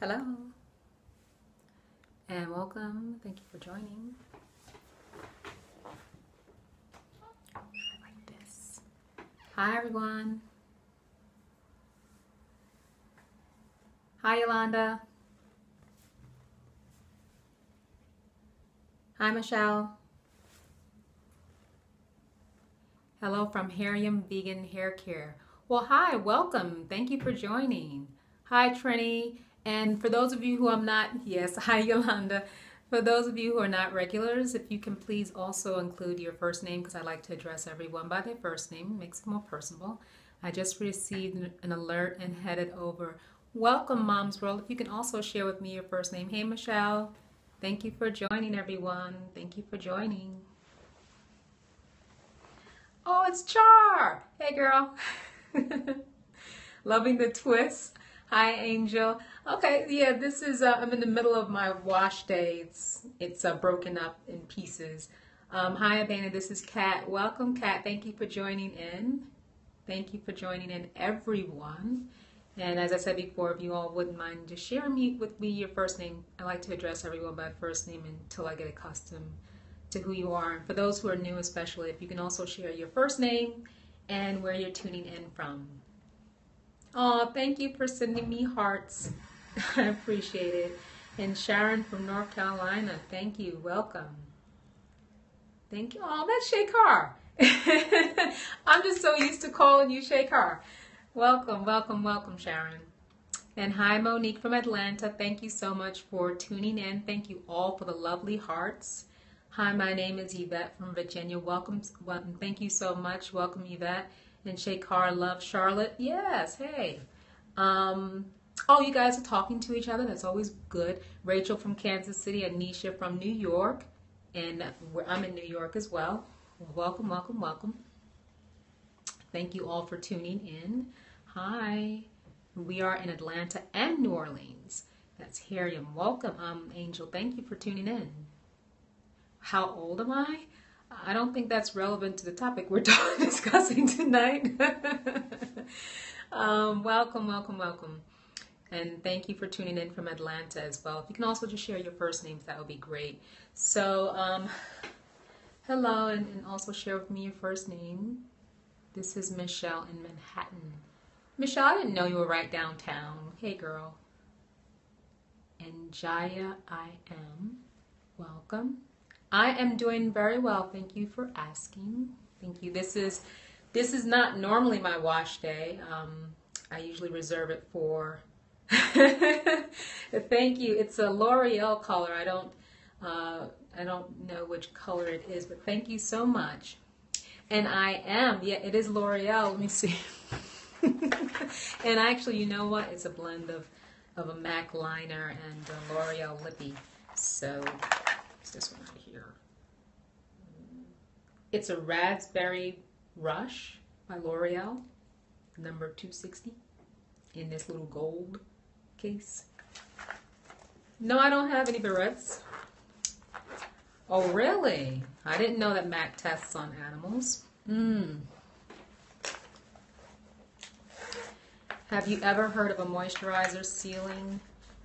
Hello and welcome. Thank you for joining. Like this. Hi everyone. Hi Yolanda. Hi Michelle. Hello from Harium Vegan Hair Care. Well, hi, welcome. Thank you for joining. Hi Trini. And for those of you who I'm not, yes, hi Yolanda. For those of you who are not regulars, if you can please also include your first name, because I like to address everyone by their first name, makes it more personable. I just received an alert and headed over. Welcome, Mom's World. If you can also share with me your first name. Hey, Michelle. Thank you for joining, everyone. Thank you for joining. Oh, it's Char. Hey, girl. Loving the twist. Hi, Angel. Okay, yeah, this is, I'm in the middle of my wash day. It's broken up in pieces. Hi, Abena, this is Kat. Welcome, Kat. Thank you for joining in. Thank you for joining in, everyone. And as I said before, if you all wouldn't mind just sharing with me your first name. I like to address everyone by first name until I get accustomed to who you are. And for those who are new especially, if you can also share your first name and where you're tuning in from. Oh, thank you for sending me hearts. I appreciate it. And Sharon from North Carolina, thank you. Welcome. Thank you. Oh, that's Shekar. I'm just so used to calling you Shekar. Welcome, welcome, welcome, Sharon. And hi, Monique from Atlanta. Thank you so much for tuning in. Thank you all for the lovely hearts. Hi, my name is Yvette from Virginia. Welcome. Thank you so much. Welcome, Yvette. And Shekar loves Charlotte. Yes, hey. Oh, you guys are talking to each other. That's always good. Rachel from Kansas City, Anisha from New York. And I'm in New York as well. Welcome, welcome, welcome. Thank you all for tuning in. Hi. We are in Atlanta and New Orleans. That's Harium. Welcome, Angel. Thank you for tuning in. How old am I? I don't think that's relevant to the topic we're discussing tonight. Welcome, welcome, welcome. And thank you for tuning in from Atlanta as well. If you can also just share your first names, that would be great. So, hello, and also share with me your first name. This is Michelle in Manhattan. Michelle, I didn't know you were right downtown. Hey, girl. And Jaya, I am. Welcome. I am doing very well. Thank you for asking. Thank you. This is not normally my wash day. I usually reserve it for. Thank you. It's a L'Oreal color. I don't know which color it is, but thank you so much. And I am. Yeah, it is L'Oreal. Let me see. And actually, you know what? It's a blend of a MAC liner and a L'Oreal lippy. So. This one right here. It's a Raspberry Rush by L'Oreal, number 260, in this little gold case. No, I don't have any barrettes. Oh, really? I didn't know that MAC tests on animals. Have you ever heard of a moisturizer sealing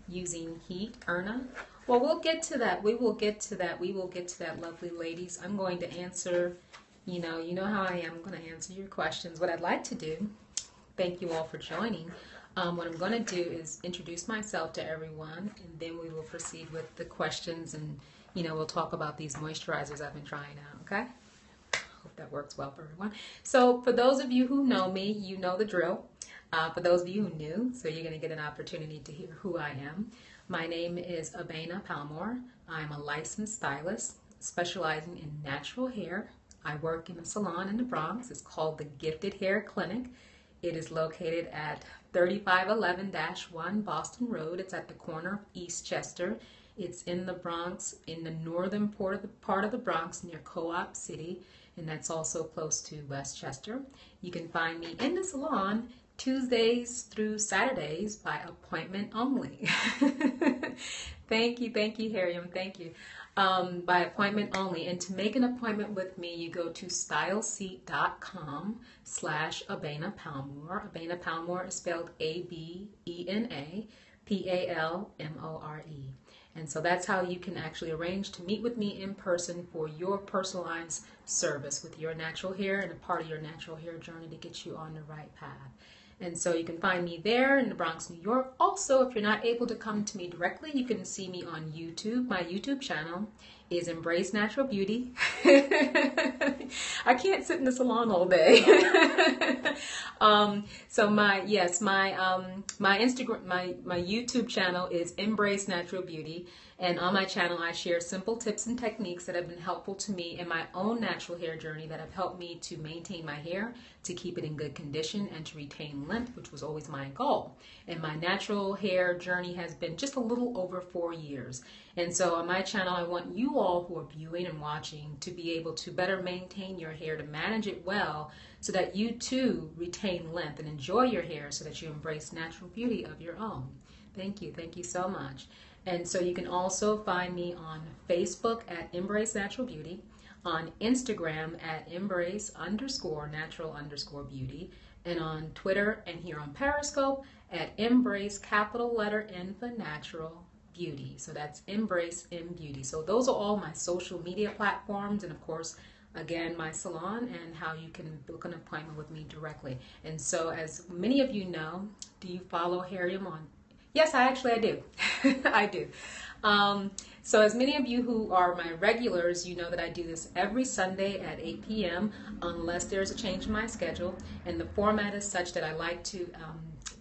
using heat, Erna? Well, we'll get to that. We will get to that. We will get to that, lovely ladies. I'm going to answer, you know how I am. I'm going to answer your questions. What I'd like to do, thank you all for joining. What I'm going to do is introduce myself to everyone, and then we will proceed with the questions, and, we'll talk about these moisturizers I've been trying out, okay? Hope that works well for everyone. So for those of you who know me, you know the drill. For those of you who knew, so you're going to get an opportunity to hear who I am. My name is Abena Palmore. I'm a licensed stylist specializing in natural hair. I work in a salon in the Bronx. It's called the Gifted Hair Clinic. It is located at 3511-1 Boston Road. It's at the corner of East Chester. It's in the Bronx, in the northern part of the Bronx near Co-op City, and that's also close to Westchester. You can find me in the salon Tuesdays through Saturdays by appointment only. Thank you, Harium, thank you. By appointment only. And to make an appointment with me, you go to styleseat.com/Abena Palmore. Abena Palmore is spelled A-B-E-N-A. Palmore. And so that's how you can actually arrange to meet with me in person for your personalized service with your natural hair and a part of your natural hair journey to get you on the right path. And so you can find me there in the Bronx, New York. Also, if you're not able to come to me directly, you can see me on YouTube. My YouTube channel is Embrace Natural Beauty. I can't sit in the salon all day. So my Instagram, my YouTube channel is Embrace Natural Beauty. And on my channel, I share simple tips and techniques that have been helpful to me in my own natural hair journey that have helped me to maintain my hair, to keep it in good condition, and to retain length, which was always my goal. And my natural hair journey has been just a little over 4 years. And so on my channel, I want you all who are viewing and watching to be able to better maintain your hair, to manage it well, so that you too retain length and enjoy your hair so that you embrace natural beauty of your own. Thank you. Thank you so much. And so you can also find me on Facebook at Embrace Natural Beauty, on Instagram at Embrace_natural_beauty, and on Twitter and here on Periscope at Embrace N for Natural Beauty. So that's Embrace in Beauty. So those are all my social media platforms, and of course, again, my salon and how you can book an appointment with me directly. And so as many of you know, do you follow Harium on? Yes, I do. I do. So as many of you who are my regulars, you know that I do this every Sunday at 8 p.m. unless there's a change in my schedule. And the format is such that I like to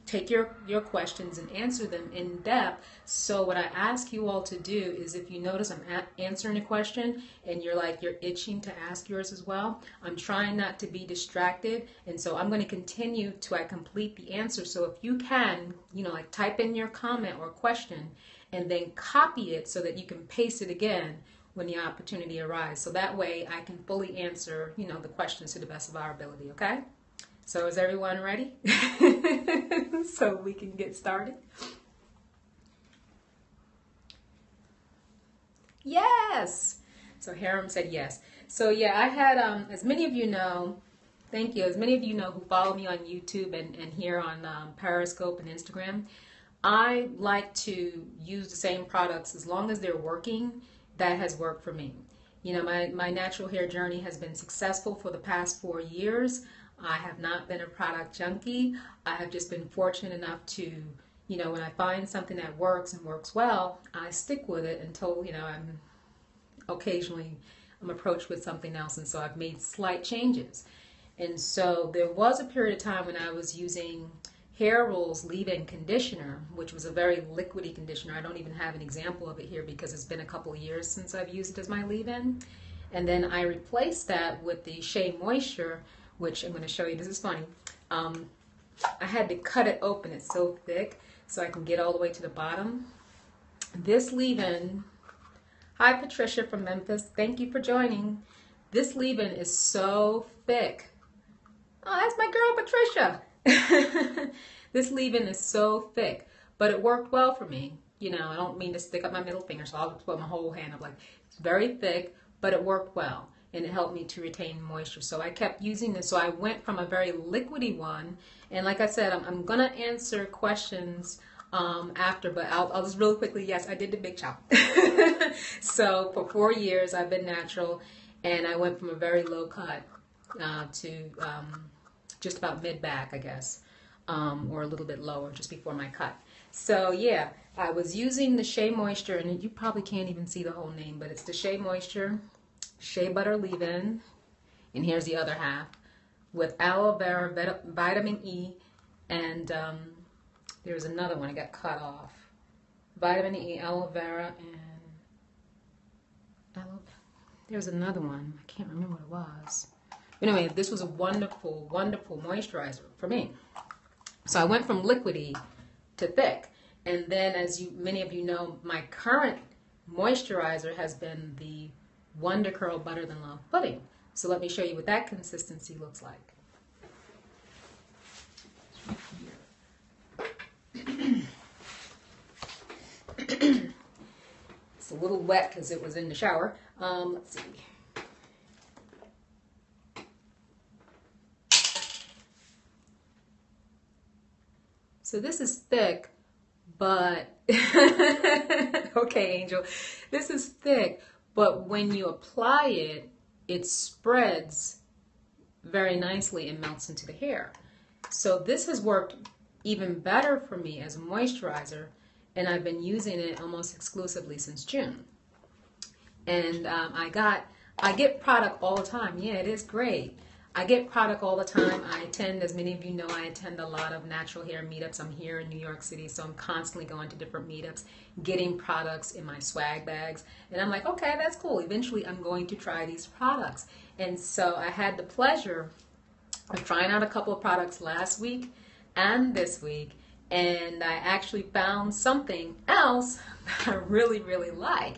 take your questions and answer them in depth. So what I ask you all to do is, if you notice I'm answering a question and you're itching to ask yours as well, I'm trying not to be distracted, and so I'm going to continue till I complete the answer. So if you can, type in your comment or question and then copy it so that you can paste it again when the opportunity arises. So that way I can fully answer, the questions to the best of our ability, okay? So is everyone ready? So we can get started? Yes! So Harum said yes. So yeah, I had, as many of you know, thank you, as many of you know who follow me on YouTube and here on Periscope and Instagram, I like to use the same products as long as they're working. That has worked for me. My natural hair journey has been successful for the past 4 years. I have not been a product junkie. I have just been fortunate enough to, when I find something that works and works well, I stick with it until, I'm approached with something else, and so I've made slight changes. And so there was a period of time when I was using Hair Rule's leave-in conditioner, which was a very liquidy conditioner. I don't even have an example of it here because it's been a couple of years since I've used it as my leave-in. And then I replaced that with the Shea Moisture, which I'm going to show you. This is funny. I had to cut it open. It's so thick, so I can get all the way to the bottom. This leave-in, hi Patricia from Memphis, thank you for joining. This leave-in is so thick. Oh, that's my girl Patricia. This leave-in is so thick, but it worked well for me. I don't mean to stick up my middle finger, so I'll put my whole hand up. It's very thick, but it worked well, and it helped me to retain moisture. So I kept using this. So I went from a very liquidy one, and like I said, I'm gonna answer questions after, but I'll just really quickly, yes, I did the big chop. So for 4 years, I've been natural, and I went from a very low cut to just about mid-back, I guess, or a little bit lower, just before my cut. So yeah, I was using the Shea Moisture, and you probably can't even see the whole name, but it's the Shea Moisture Shea Butter Leave-In, and here's the other half, with aloe vera, vitamin E, and there's another one, I got cut off. Vitamin E, aloe vera, and there's another one, I can't remember what it was. Anyway, this was a wonderful, wonderful moisturizer for me. So I went from liquidy to thick. And then, as many of you know, my current moisturizer has been the Wonder Curl Butter Than Love Pudding. So let me show you what that consistency looks like. It's a little wet because it was in the shower. Let's see. So this is thick, but okay, Angel, this is thick, but when you apply it, it spreads very nicely and melts into the hair. So this has worked even better for me as a moisturizer, and I've been using it almost exclusively since June. And I get product all the time. Yeah, it is great. I get product all the time. I attend, as many of you know, I attend a lot of natural hair meetups. I'm here in New York City, so I'm constantly going to different meetups, getting products in my swag bags. And I'm like, okay, that's cool. Eventually, I'm going to try these products. And so I had the pleasure of trying out a couple of products last week and this week. And I actually found something else that I really, really like.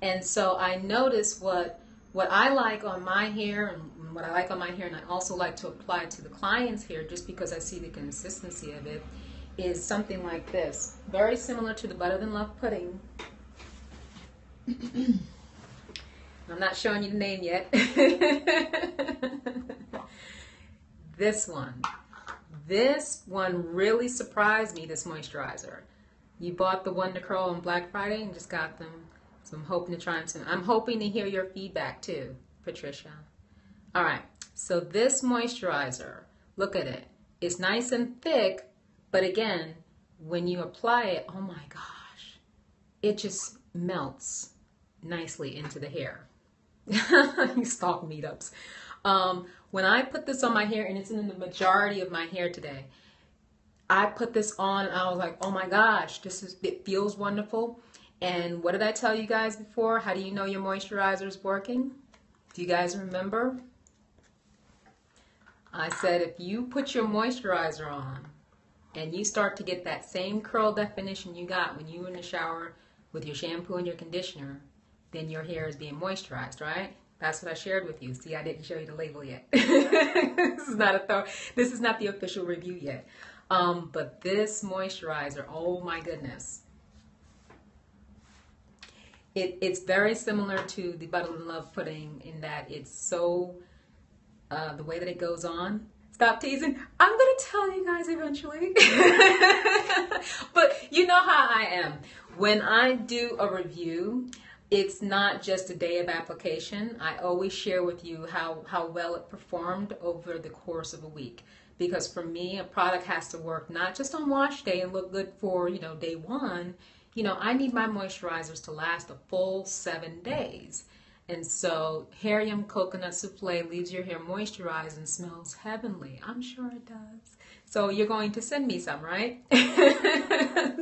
And so I noticed what I like on my hair and what I like on my hair, and I also like to apply to the client's hair just because I see the consistency of it, is something like this. Very similar to the Better Than Love pudding. I'm not showing you the name yet. This one. This one really surprised me, this moisturizer. You bought the Wonder Curl on Black Friday and just got them. So I'm hoping to try them soon. I'm hoping to hear your feedback too, Patricia. All right, so this moisturizer, look at it. It's nice and thick, but again, when you apply it, oh my gosh, it just melts nicely into the hair. You stalk meetups. When I put this on my hair, and it's in the majority of my hair today, I put this on and I was like, oh my gosh, it feels wonderful. And what did I tell you guys before? How do you know your moisturizer is working? Do you guys remember? I said if you put your moisturizer on and you start to get that same curl definition you got when you were in the shower with your shampoo and your conditioner, then your hair is being moisturized, right? That's what I shared with you. See, I didn't show you the label yet. This is not the official review yet. But this moisturizer, oh my goodness. It's very similar to the Better Than Love pudding in that it's so, the way that it goes on. Stop teasing. I'm going to tell you guys eventually. But you know how I am. When I do a review, it's not just a day of application. I always share with you how well it performed over the course of a week. Because for me, a product has to work not just on wash day and look good for, day one. I need my moisturizers to last a full 7 days. And so Hair Yum Coconut Souffle leaves your hair moisturized and smells heavenly. I'm sure it does. So you're going to send me some, right?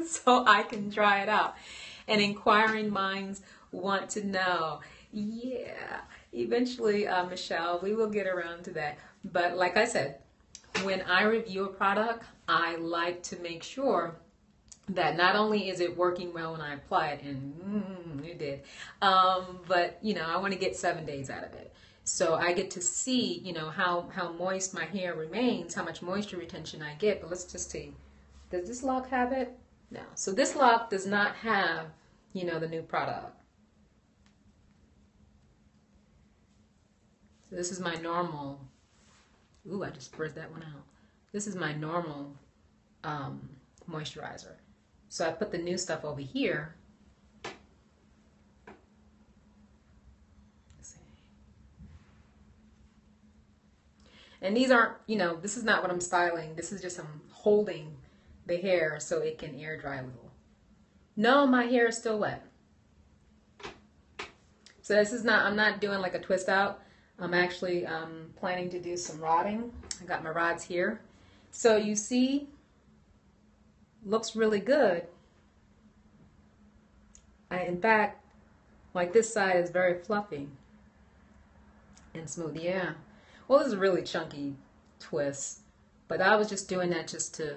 So I can try it out. And inquiring minds want to know. Yeah, eventually, Michelle, we will get around to that. But like I said, when I review a product, I like to make sure that not only is it working well when I apply it, and it did, but I want to get 7 days out of it. So I get to see, how moist my hair remains, how much moisture retention I get. But let's just see, does this lock have it? No. So this lock does not have, the new product. So this is my normal. Ooh, I just spread that one out. This is my normal moisturizer. So I put the new stuff over here. Let's see. And these aren't, this is not what I'm styling. This is just I'm holding the hair so it can air dry a little. No, my hair is still wet. So this is not, I'm not doing like a twist out. I'm actually planning to do some rodding. I got my rods here. So you see, looks really good. In fact, like this side is very fluffy and smooth. Yeah. Well, this is a really chunky twist, but I was just doing that just to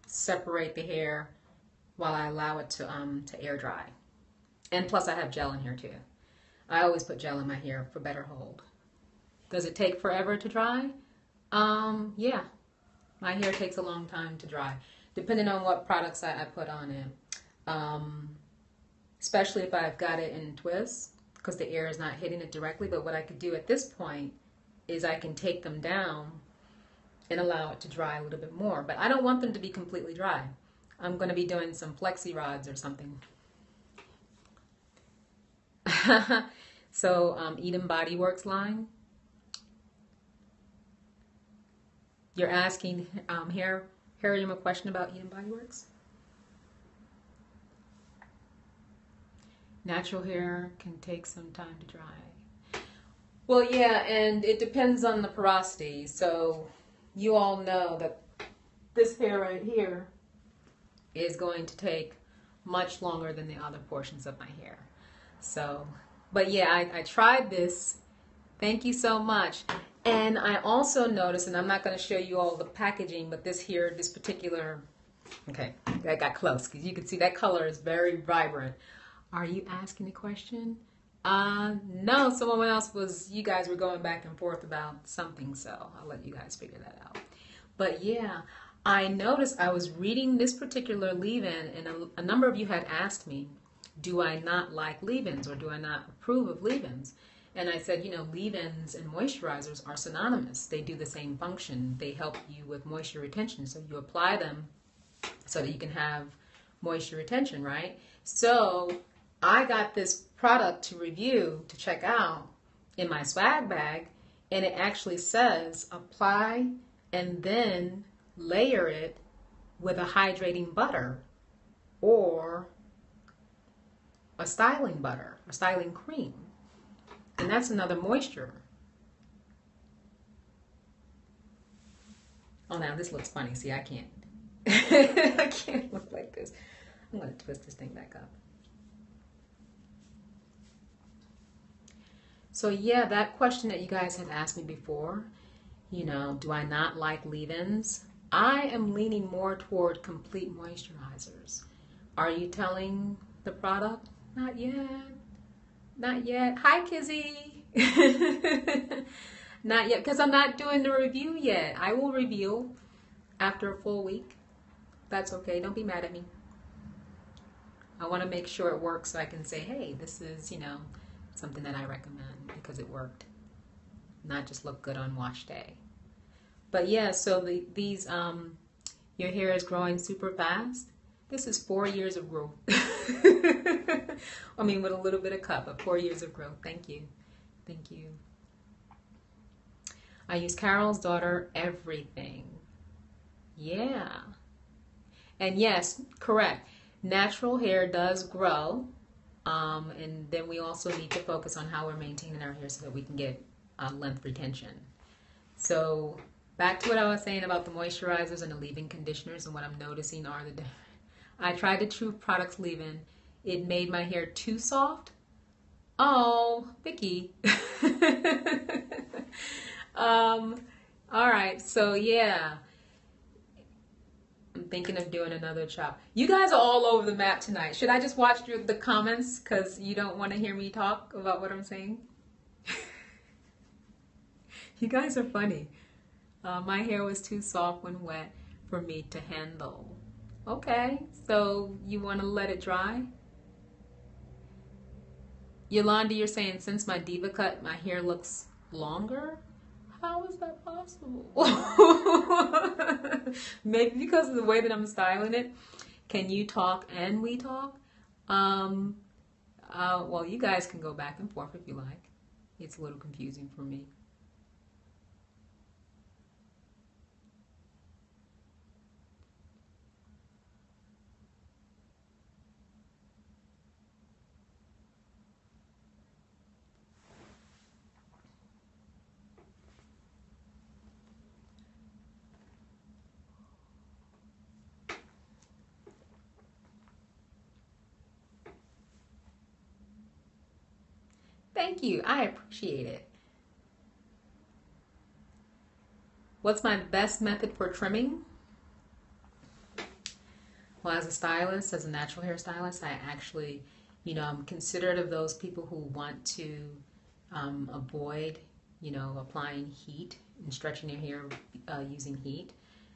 separate the hair while I allow it to air dry. And plus I have gel in here too. I always put gel in my hair for better hold. Does it take forever to dry? Yeah. My hair takes a long time to dry, depending on what products I put on it. Especially if I've got it in twists, because the air is not hitting it directly. But what I could do at this point is I can take them down and allow it to dry a little bit more. But I don't want them to be completely dry. I'm going to be doing some flexi rods or something. So, Eden Body Works line. You're asking Harriam a question about Eden Body Works? Natural hair can take some time to dry. Well, yeah, and it depends on the porosity. So you all know that this hair right here is going to take much longer than the other portions of my hair. So, but yeah, I tried this. Thank you so much. And I also noticed, and I'm not going to show you all the packaging, but this here, this particular, okay, that got close because you can see that color is very vibrant. Are you asking a question? No, someone else was, you guys were going back and forth about something, so I'll let you guys figure that out. But yeah, I noticed I was reading this particular leave-in, and a number of you had asked me, do I not like leave-ins or do I not approve of leave-ins? And I said, you know, leave-ins and moisturizers are synonymous. They do the same function. They help you with moisture retention. So you apply them so that you can have moisture retention, right? So I got this product to review, to check out in my swag bag, and it actually says apply and then layer it with a hydrating butter or a styling butter, a styling cream. And that's another moisture. Oh, now this looks funny. See, I can't. I can't look like this. I'm going to twist this thing back up. So yeah, that question that you guys had asked me before, you know, do I not like leave-ins? I am leaning more toward complete moisturizers. Are you telling the product? Not yet. Not yet. Hi, Kizzy. Not yet, because I'm not doing the review yet. I will reveal after a full week. That's okay. Don't be mad at me. I want to make sure it works so I can say, hey, this is, you know, something that I recommend because it worked. Not just look good on wash day. But yeah, so these, your hair is growing super fast. This is 4 years of growth. I mean, with a little bit of cut, but 4 years of growth. Thank you. Thank you. I use Carol's Daughter Everything. Yeah. And yes, correct. Natural hair does grow. And then we also need to focus on how we're maintaining our hair so that we can get length retention. So back to what I was saying about the moisturizers and the leave-in conditioners, and what I'm noticing are I tried the True Products leave-in. It made my hair too soft. Oh, Vicky. All right, so yeah. I'm thinking of doing another chop. You guys are all over the map tonight. Should I just watch the comments because you don't want to hear me talk about what I'm saying? You guys are funny. My hair was too soft when wet for me to handle. Okay, so you want to let it dry? Yolanda, you're saying since my diva cut, my hair looks longer? How is that possible? Maybe because of the way that I'm styling it. Can you talk and we talk? Well, you guys can go back and forth if you like. It's a little confusing for me. Thank you. I appreciate it. What's my best method for trimming? Well, as a stylist, as a natural hair stylist, I actually, you know, I'm considerate of those people who want to avoid, you know, applying heat and stretching their hair using heat.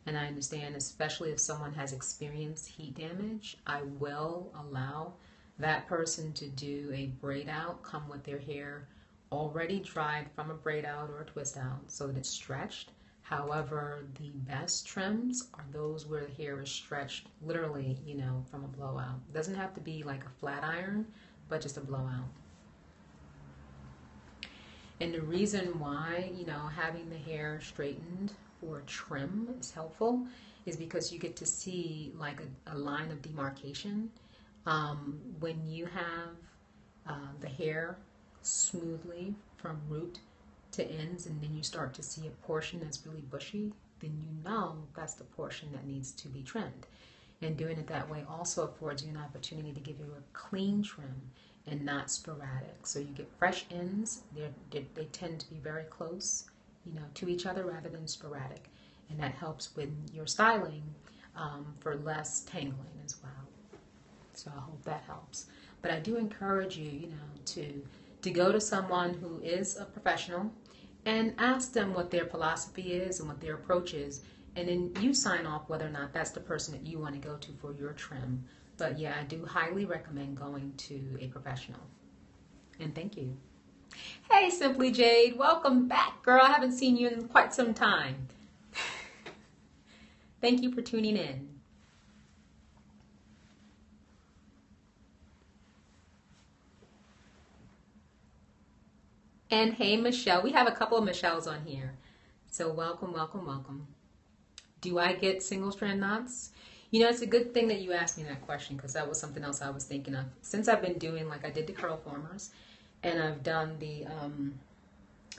And I understand, especially if someone has experienced heat damage, I will allow that person to do a braid out, come with their hair already dried from a braid out or a twist out so that it's stretched. However, the best trims are those where the hair is stretched literally, you know, from a blowout. It doesn't have to be like a flat iron, but just a blowout. And the reason why, you know, having the hair straightened for a trim is helpful is because you get to see like a line of demarcation. When you have the hair smoothly from root to ends, and then you start to see a portion that's really bushy, then you know that's the portion that needs to be trimmed. And doing it that way also affords you an opportunity to give you a clean trim and not sporadic. So you get fresh ends. They tend to be very close, you know, to each other rather than sporadic. And that helps with your styling for less tangling as well. So I hope that helps. But I do encourage you, you know, to go to someone who is a professional and ask them what their philosophy is and what their approach is. And then you sign off whether or not that's the person that you want to go to for your trim. But yeah, I do highly recommend going to a professional. And thank you. Hey, Simply Jade, welcome back, girl. I haven't seen you in quite some time. Thank you for tuning in. And hey, Michelle. We have a couple of Michelles on here. So welcome, welcome, welcome. Do I get single strand knots? You know, it's a good thing that you asked me that question because that was something else I was thinking of. Since I've been doing, like I did the curl formers and I've done the, I'm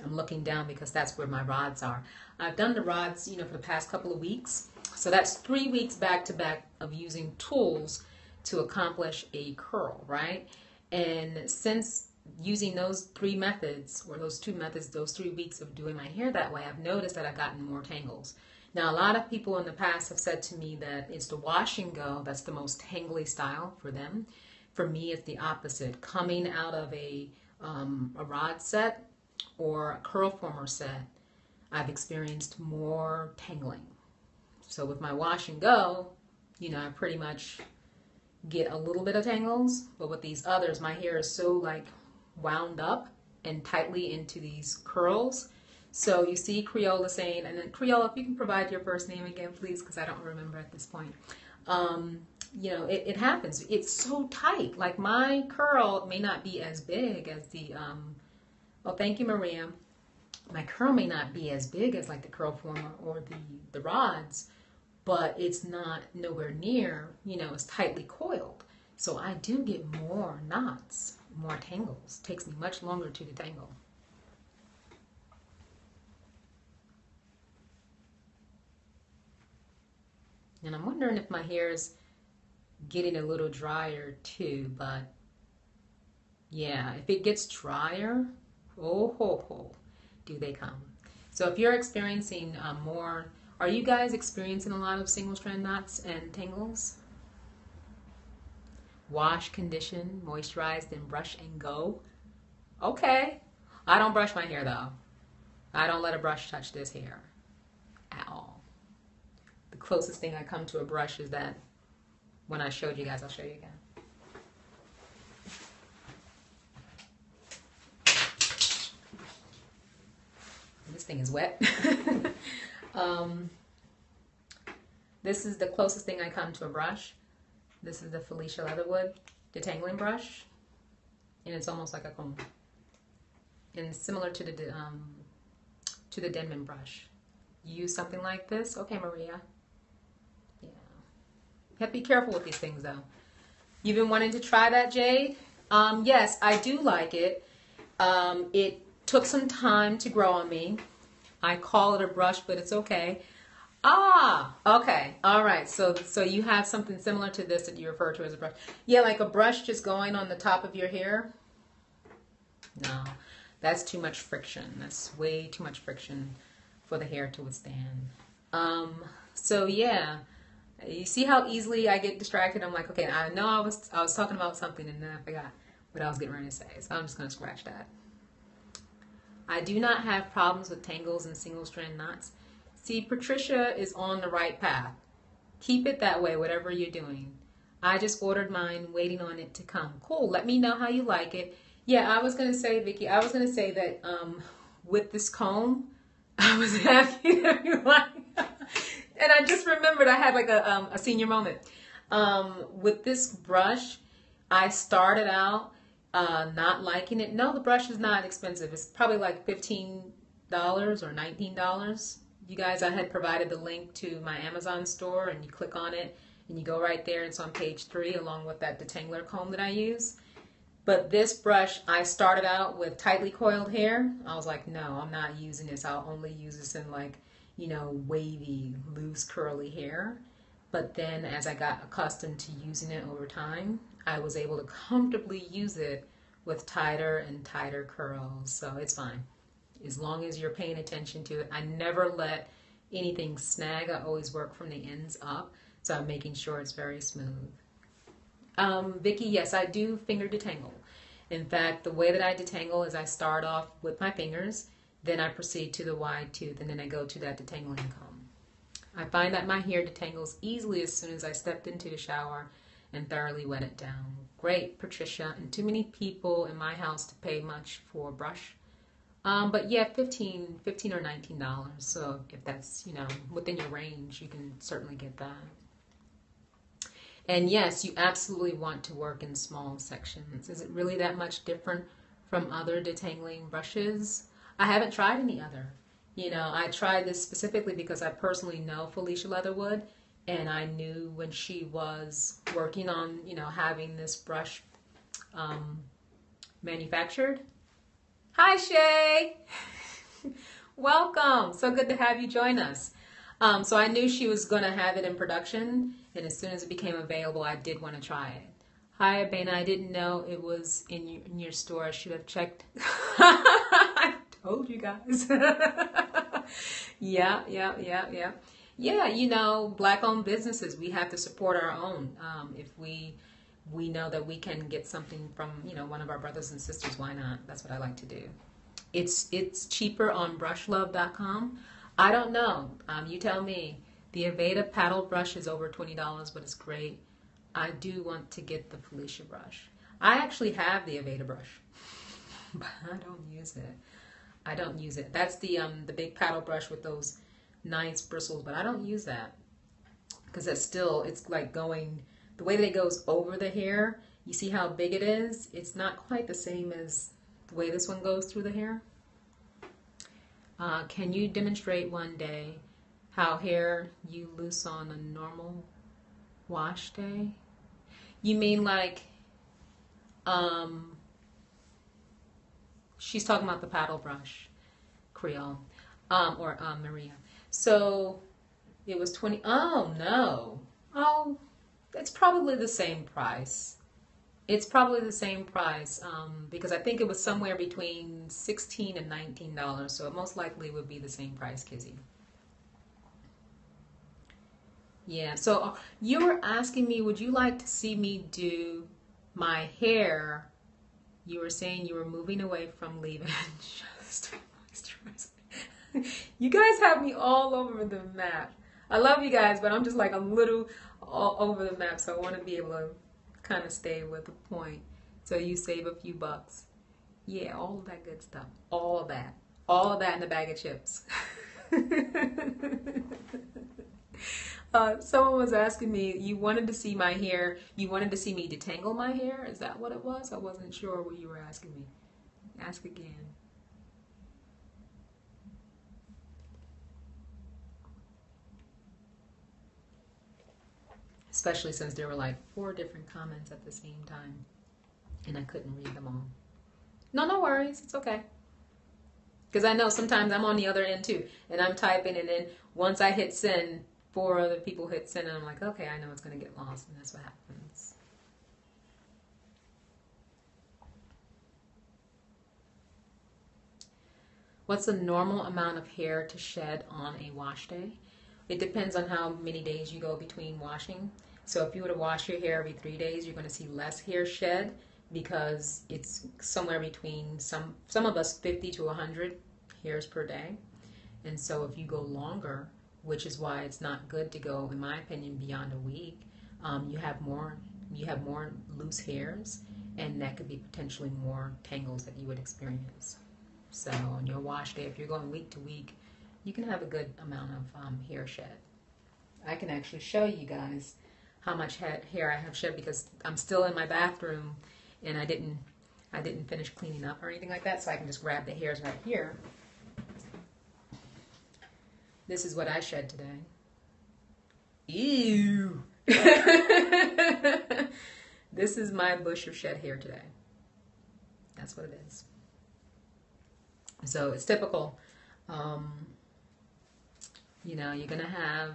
looking down because that's where my rods are. I've done the rods, you know, for the past couple of weeks. So that's 3 weeks back to back of using tools to accomplish a curl, right? And since using those 3 methods, or those 2 methods, those 3 weeks of doing my hair that way, I've noticed that I've gotten more tangles. Now, a lot of people in the past have said to me that it's the wash and go that's the most tangly style for them. For me, it's the opposite. Coming out of a rod set or a curl former set, I've experienced more tangling. So with my wash and go, you know, I pretty much get a little bit of tangles, but with these others, my hair is so like wound up and tightly into these curls. So you see Creola saying, and then Creola, if you can provide your first name again, please, because I don't remember at this point. You know, it happens. It's so tight. Like my curl may not be as big as the, well, thank you, Maria. My curl may not be as big as like the curl former or the rods, but it's not nowhere near, you know, as tightly coiled. So I do get more knots, more tangles. It takes me much longer to detangle. And I'm wondering if my hair is getting a little drier too, but yeah, if it gets drier, oh ho ho, do they come. So if you're experiencing more, are you guys experiencing a lot of single strand knots and tangles? Wash, condition, moisturize, then brush and go. Okay. I don't brush my hair though. I don't let a brush touch this hair at all. The closest thing I come to a brush is that when I showed you guys, I'll show you again. This thing is wet. This is the closest thing I come to a brush. This is the Felicia Leatherwood detangling brush, and it's almost like a comb. And it's similar to the Denman brush. You use something like this, okay, Maria? Yeah. You have to be careful with these things, though. You've been wanting to try that, Jade? Yes, I do like it. It took some time to grow on me. I call it a brush, but it's okay. Ah, okay. All right. So you have something similar to this that you refer to as a brush. Yeah, like a brush just going on the top of your hair. No, that's too much friction. That's way too much friction for the hair to withstand. So yeah, you see how easily I get distracted? I'm like, okay, I know I was talking about something and then I forgot what I was getting ready to say. So I'm just going to scratch that. I do not have problems with tangles and single strand knots. See, Patricia is on the right path. Keep it that way, whatever you're doing. I just ordered mine, waiting on it to come. Cool. Let me know how you like it. Yeah, I was going to say, Vicki, I was going to say that with this comb, I was happy that you like. And I just remembered I had like a senior moment. With this brush, I started out not liking it. No, the brush is not expensive. It's probably like $15 or $19. You guys, I had provided the link to my Amazon store, and you click on it and you go right there. It's on page 3 along with that detangler comb that I use. But this brush, I started out with tightly coiled hair. I was like, no, I'm not using this. I'll only use this in like, you know, wavy, loose, curly hair. But then as I got accustomed to using it over time, I was able to comfortably use it with tighter and tighter curls. So it's fine. As long as you're paying attention to it. I never let anything snag. I always work from the ends up. So I'm making sure it's very smooth. Vicki, yes, I do finger detangle. In fact, the way that I detangle is I start off with my fingers, then I proceed to the wide tooth, and then I go to that detangling comb. I find that my hair detangles easily as soon as I stepped into the shower and thoroughly wet it down. Great, Patricia, and too many people in my house to pay much for a brush. But yeah, $15 or $19. So if that's, you know, within your range, you can certainly get that. And yes, you absolutely want to work in small sections. Is it really that much different from other detangling brushes? I haven't tried any other. You know, I tried this specifically because I personally know Felicia Leatherwood, and I knew when she was working on, you know, having this brush manufactured. Hi, Shay. Welcome. So good to have you join us. So I knew she was going to have it in production, and as soon as it became available, I did want to try it. Hi, Abena. I didn't know it was in your store. I should have checked. I told you guys. Yeah. Yeah, you know, Black-owned businesses, we have to support our own. If we know that we can get something from, you know, one of our brothers and sisters, why not? That's what I like to do. It's cheaper on brushlove.com. I don't know. You tell me. The Aveda paddle brush is over $20, but it's great. I do want to get the Felicia brush. I actually have the Aveda brush, but I don't use it. I don't use it. That's the big paddle brush with those nice bristles, but I don't use that because it's like going, the way that it goes over the hair, you see how big it is? It's not quite the same as the way this one goes through the hair. Can you demonstrate one day how hair you loose on a normal wash day? You mean like, she's talking about the paddle brush, Creole, or Maria. So it was 20, oh no. Oh, it's probably the same price. It's probably the same price because I think it was somewhere between $16 and $19, so it most likely would be the same price, Kizzy. Yeah, so you were asking me, would you like to see me do my hair? You were saying you were moving away from leave-in just moisturizer. You guys have me all over the map. I love you guys, but I'm just like a little all over the map, so I want to be able to kind of stay with the point so you save a few bucks. Yeah, all of that good stuff. All of that in the bag of chips. Someone was asking me, you wanted to see my hair, you wanted to see me detangle my hair? Is that what it was? I wasn't sure what you were asking me. Ask again. Especially since there were like 4 different comments at the same time and I couldn't read them all. No worries. It's okay. Because I know sometimes I'm on the other end too and I'm typing, and then once I hit send, 4 other people hit send, and I'm like, okay, I know it's going to get lost, and that's what happens. What's the normal amount of hair to shed on a wash day? It depends on how many days you go between washing. So if you were to wash your hair every 3 days, you're going to see less hair shed because it's somewhere between some of us 50 to 100 hairs per day. And so if you go longer, which is why it's not good to go, in my opinion, beyond a week, you have more loose hairs, and that could be potentially more tangles that you would experience. So on your wash day, if you're going week to week, you can have a good amount of hair shed. I can actually show you guys how much hair I have shed because I'm still in my bathroom and I didn't finish cleaning up or anything like that, so I can just grab the hairs right here. This is what I shed today. Ew! This is my bush of shed hair today. That's what it is. So it's typical. You know, you're going to have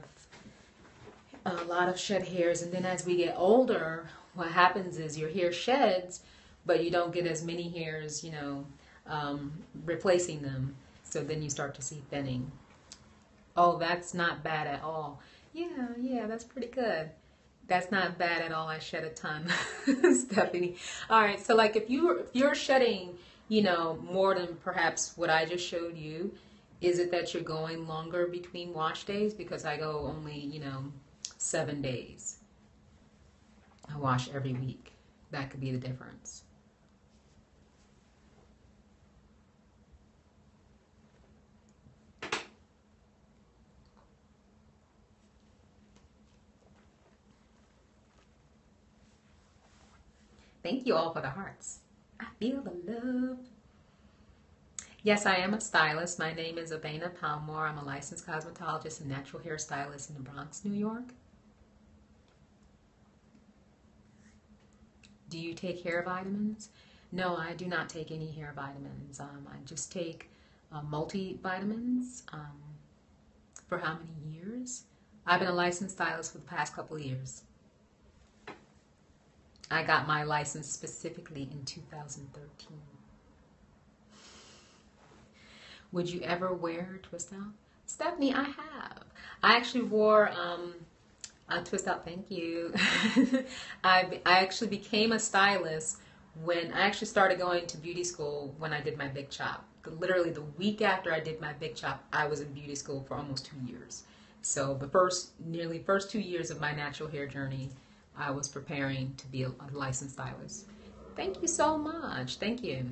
a lot of shed hairs, and then as we get older, what happens is your hair sheds, but you don't get as many hairs, you know, replacing them. So then you start to see thinning. Oh, that's not bad at all. Yeah, that's pretty good. That's not bad at all. I shed a ton, Stephanie. All right, so like if you're shedding, you know, more than perhaps what I just showed you, is it that you're going longer between wash days? Because I go only, you know, 7 days. I wash every week. That could be the difference. Thank you all for the hearts. I feel the love. Yes, I am a stylist. My name is Abena Palmore. I'm a licensed cosmetologist and natural hair stylist in the Bronx, New York. Do you take hair vitamins? No, I do not take any hair vitamins. I just take multivitamins. For how many years? I've been a licensed stylist for the past couple of years. I got my license specifically in 2013. Would you ever wear twist out? Stephanie, I have. I actually wore a twist out, thank you. I actually became a stylist when I actually started going to beauty school when I did my big chop. Literally the week after I did my big chop, I was in beauty school for almost 2 years. So the first 2 years of my natural hair journey, I was preparing to be a licensed stylist. Thank you so much. Thank you.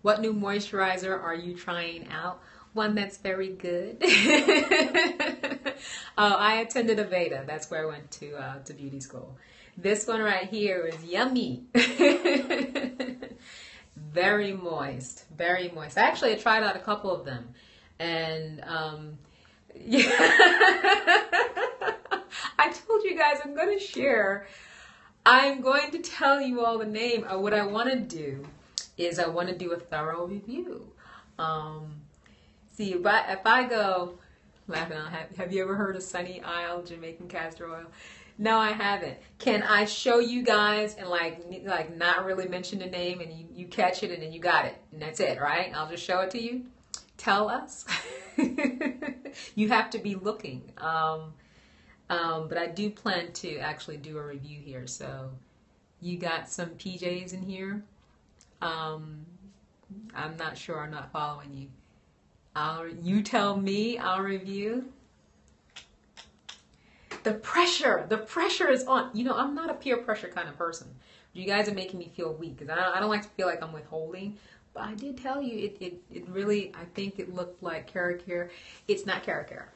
What new moisturizer are you trying out? One that's very good. Oh, I attended Aveda. That's where I went to beauty school. This one right here is yummy. Very moist. Very moist. Actually, I tried out a couple of them. And yeah. I told you guys I'm going to share. I'm going to tell you all the name. What I want to do is I want to do a thorough review. See, if I go, laughing out, have you ever heard of Sunny Isle Jamaican castor oil? No, I haven't. Can I show you guys and like not really mention the name and you catch it and then you got it and that's it, right? I'll just show it to you. Tell us. You have to be looking. But I do plan to actually do a review here. So you got some PJs in here. I'm not sure. I'm not following you. You tell me. I'll review. The pressure is on. You know, I'm not a peer pressure kind of person. You guys are making me feel weak because I don't like to feel like I'm withholding. But I did tell you, it really, I think it looked like Caracare. It's not Caracare.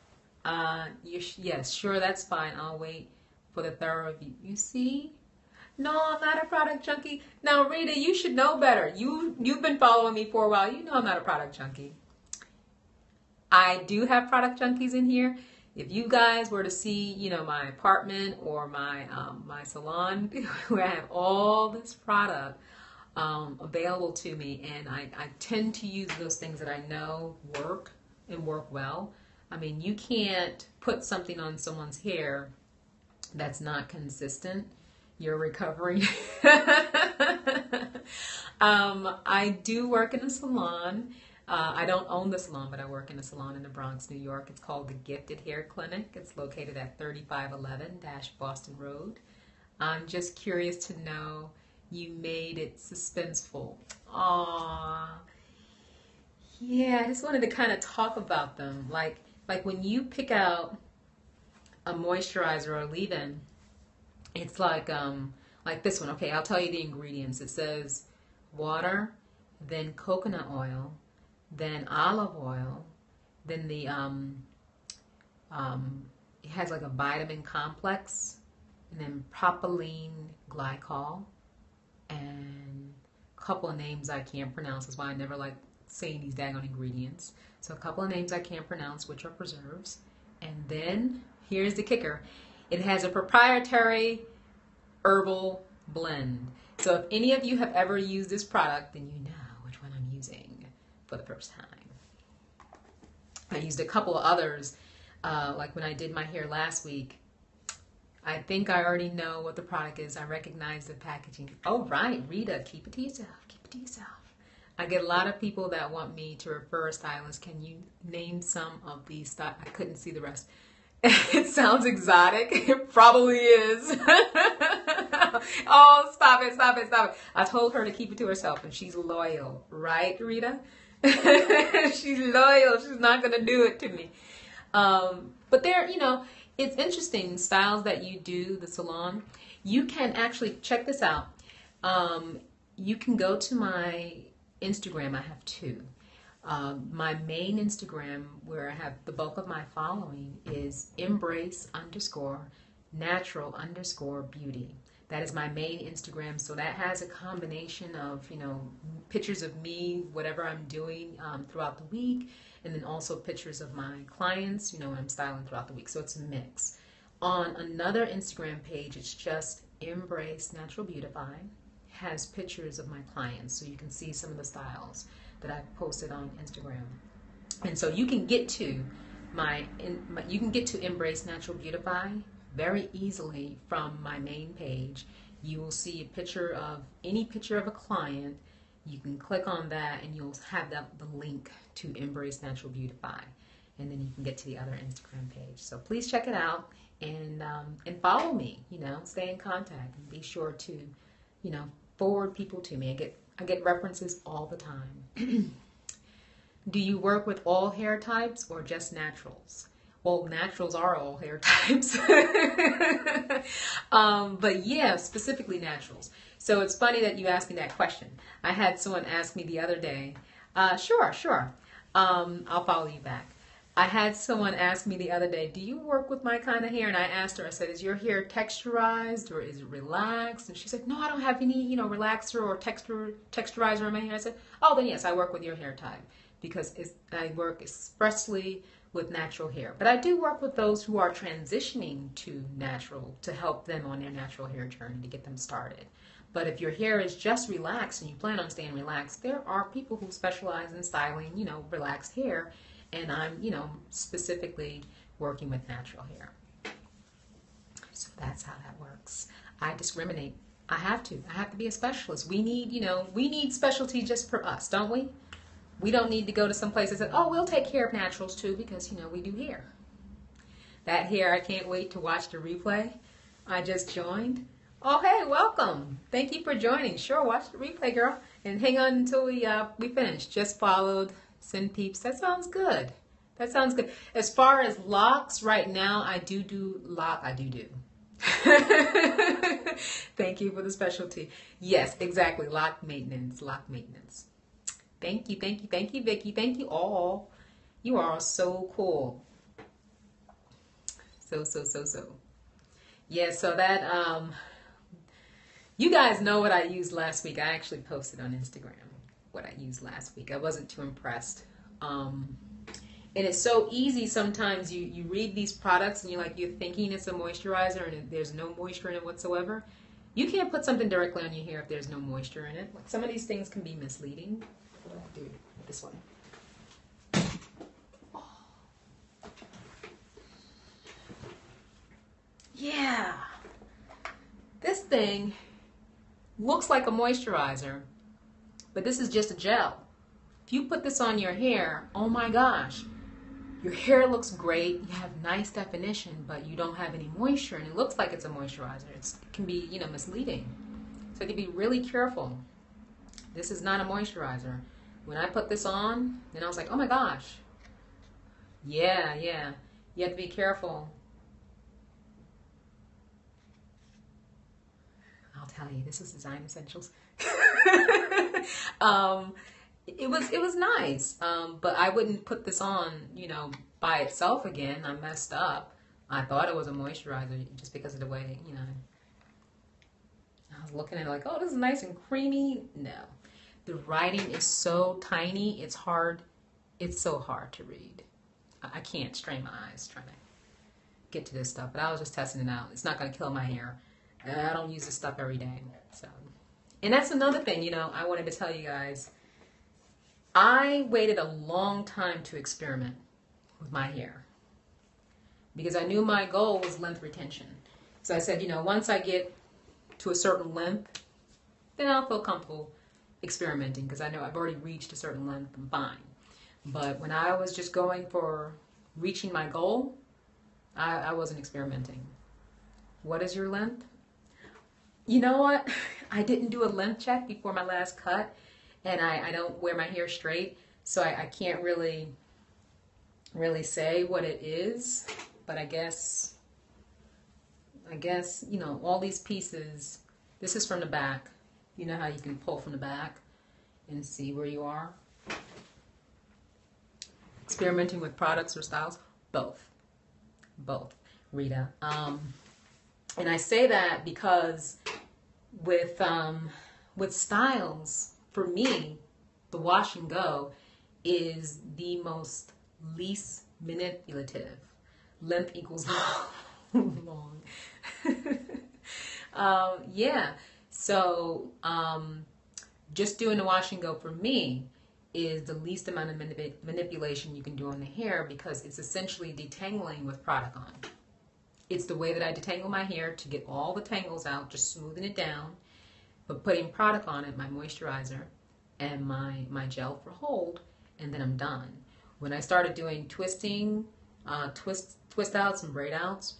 Yes, sure, that's fine. I'll wait for the thorough review. You see? No, I'm not a product junkie. Now, Rita, you should know better. You've been following me for a while. You know I'm not a product junkie. I do have product junkies in here. If you guys were to see, you know, my apartment or my my salon, where I have all this product available to me, and I tend to use those things that I know work and work well. I mean, you can't put something on someone's hair that's not consistent. You're recovering. I do work in a salon. I don't own the salon, but I work in a salon in the Bronx, New York. It's called the Gifted Hair Clinic. It's located at 3511-Boston Road. I'm just curious to know you made it suspenseful. Aww. Yeah, I just wanted to kind of talk about them. Like when you pick out a moisturizer or a leave-in, it's like this one. Okay, I'll tell you the ingredients. It says water, then coconut oil, then olive oil, then it has like a vitamin complex, and then propylene glycol, and a couple of names I can't pronounce. That's why I never like saying these daggone ingredients. So a couple of names I can't pronounce, which are preserves. And then here's the kicker. It has a proprietary herbal blend. So if any of you have ever used this product, then you know which one I'm using for the first time. I used a couple of others, like when I did my hair last week. I think I already know what the product is. I recognize the packaging. Oh, right, Rita, keep it to yourself. Keep it to yourself. I get a lot of people that want me to refer a stylist. Can you name some of these styles? I couldn't see the rest. It sounds exotic. It probably is. Oh, stop it, stop it, stop it. I told her to keep it to herself, and she's loyal. Right, Rita? She's loyal. She's not going to do it to me. But there, you know, it's interesting, styles that you do, the salon. You can actually, check this out. You can go to my Instagram. I have two. My main Instagram, where I have the bulk of my following, is embrace_natural_beauty. That is my main Instagram. So that has a combination of, you know, pictures of me, whatever I'm doing throughout the week, and then also pictures of my clients, you know, when I'm styling throughout the week. So it's a mix. On another Instagram page, it's just Embrace Natural Beautify. Has pictures of my clients, so you can see some of the styles that I've posted on Instagram. And so you can get to Embrace Natural Beautify very easily from my main page. You will see a picture of any picture of a client. You can click on that and you'll have the link to Embrace Natural Beautify, and then you can get to the other Instagram page. So please check it out and follow me. You know, stay in contact and be sure to, you know, forward people to me. I get references all the time. Do you work with all hair types or just naturals? Well, naturals are all hair types. But yeah, specifically naturals. So it's funny that you asked me that question. I had someone ask me the other day. Sure. I'll follow you back. I had someone ask me the other day, do you work with my kind of hair? And I asked her, I said, is your hair texturized or is it relaxed? And she said, no, I don't have any, you know, relaxer or texturizer in my hair. I said, oh, then yes, I work with your hair type, because I work expressly with natural hair. But I do work with those who are transitioning to natural to help them on their natural hair journey to get them started. But if your hair is just relaxed and you plan on staying relaxed, there are people who specialize in styling, you know, relaxed hair. And I'm, you know, specifically working with natural hair. So that's how that works. I discriminate. I have to be a specialist. We need, you know, we need specialty just for us, don't we? We don't need to go to some place that says, oh, we'll take care of naturals too, because, you know, we do hair. That hair, I can't wait to watch the replay. I just joined. Oh, hey, welcome. Thank you for joining. Sure, watch the replay, girl. And hang on until we finish. Just followed. Send peeps. That sounds good. That sounds good. As far as locks, right now, I do lock. I do. Thank you for the specialty. Yes, exactly. Lock maintenance. Thank you, Vicky. Thank you all. You are so cool. So. Yeah, so that, you guys know what I used last week. I actually posted on Instagram what I used last week. I wasn't too impressed. And it's so easy sometimes. You read these products and you're thinking it's a moisturizer and there's no moisture in it whatsoever. You can't put something directly on your hair if there's no moisture in it. Like, some of these things can be misleading. What do I do with this one? Oh. Yeah. This thing looks like a moisturizer, but this is just a gel. If you put this on your hair, oh my gosh, your hair looks great, you have nice definition, but you don't have any moisture, and it looks like it's a moisturizer. It can be, you know, misleading. So you can be really careful. This is not a moisturizer. When I put this on, then I was like, oh my gosh. Yeah. You have to be careful. I'll tell you, this is Design Essentials. it was nice. But I wouldn't put this on, by itself again. I messed up. I thought it was a moisturizer just because of the way, I was looking at it like, oh, this is nice and creamy. No. The writing is so tiny, it's hard. It's so hard to read. I can't strain my eyes trying to get to this stuff, but I was just testing it out. It's not going to kill my hair. I don't use this stuff every day. So, and that's another thing, I wanted to tell you guys. I waited a long time to experiment with my hair because I knew my goal was length retention. So I said, once I get to a certain length, then I'll feel comfortable experimenting because I know I've already reached a certain length. I'm fine. But when I was just going for reaching my goal, I wasn't experimenting. What is your length? You know what? I didn't do a length check before my last cut, and I don't wear my hair straight, so I can't really say what it is. But I guess, all these pieces, this is from the back. You know how you can pull from the back and see where you are? Experimenting with products or styles? Both, Rita. And I say that because with styles, for me, the wash and go is the most least manipulative. Length equals long. Yeah. So just doing the wash and go for me is the least amount of manipulation you can do on the hair because it's essentially detangling with product on. It's the way that I detangle my hair to get all the tangles out, just smoothing it down, but putting product on it, my moisturizer, and my gel for hold, and then I'm done. When I started doing twisting, twist outs and braid outs,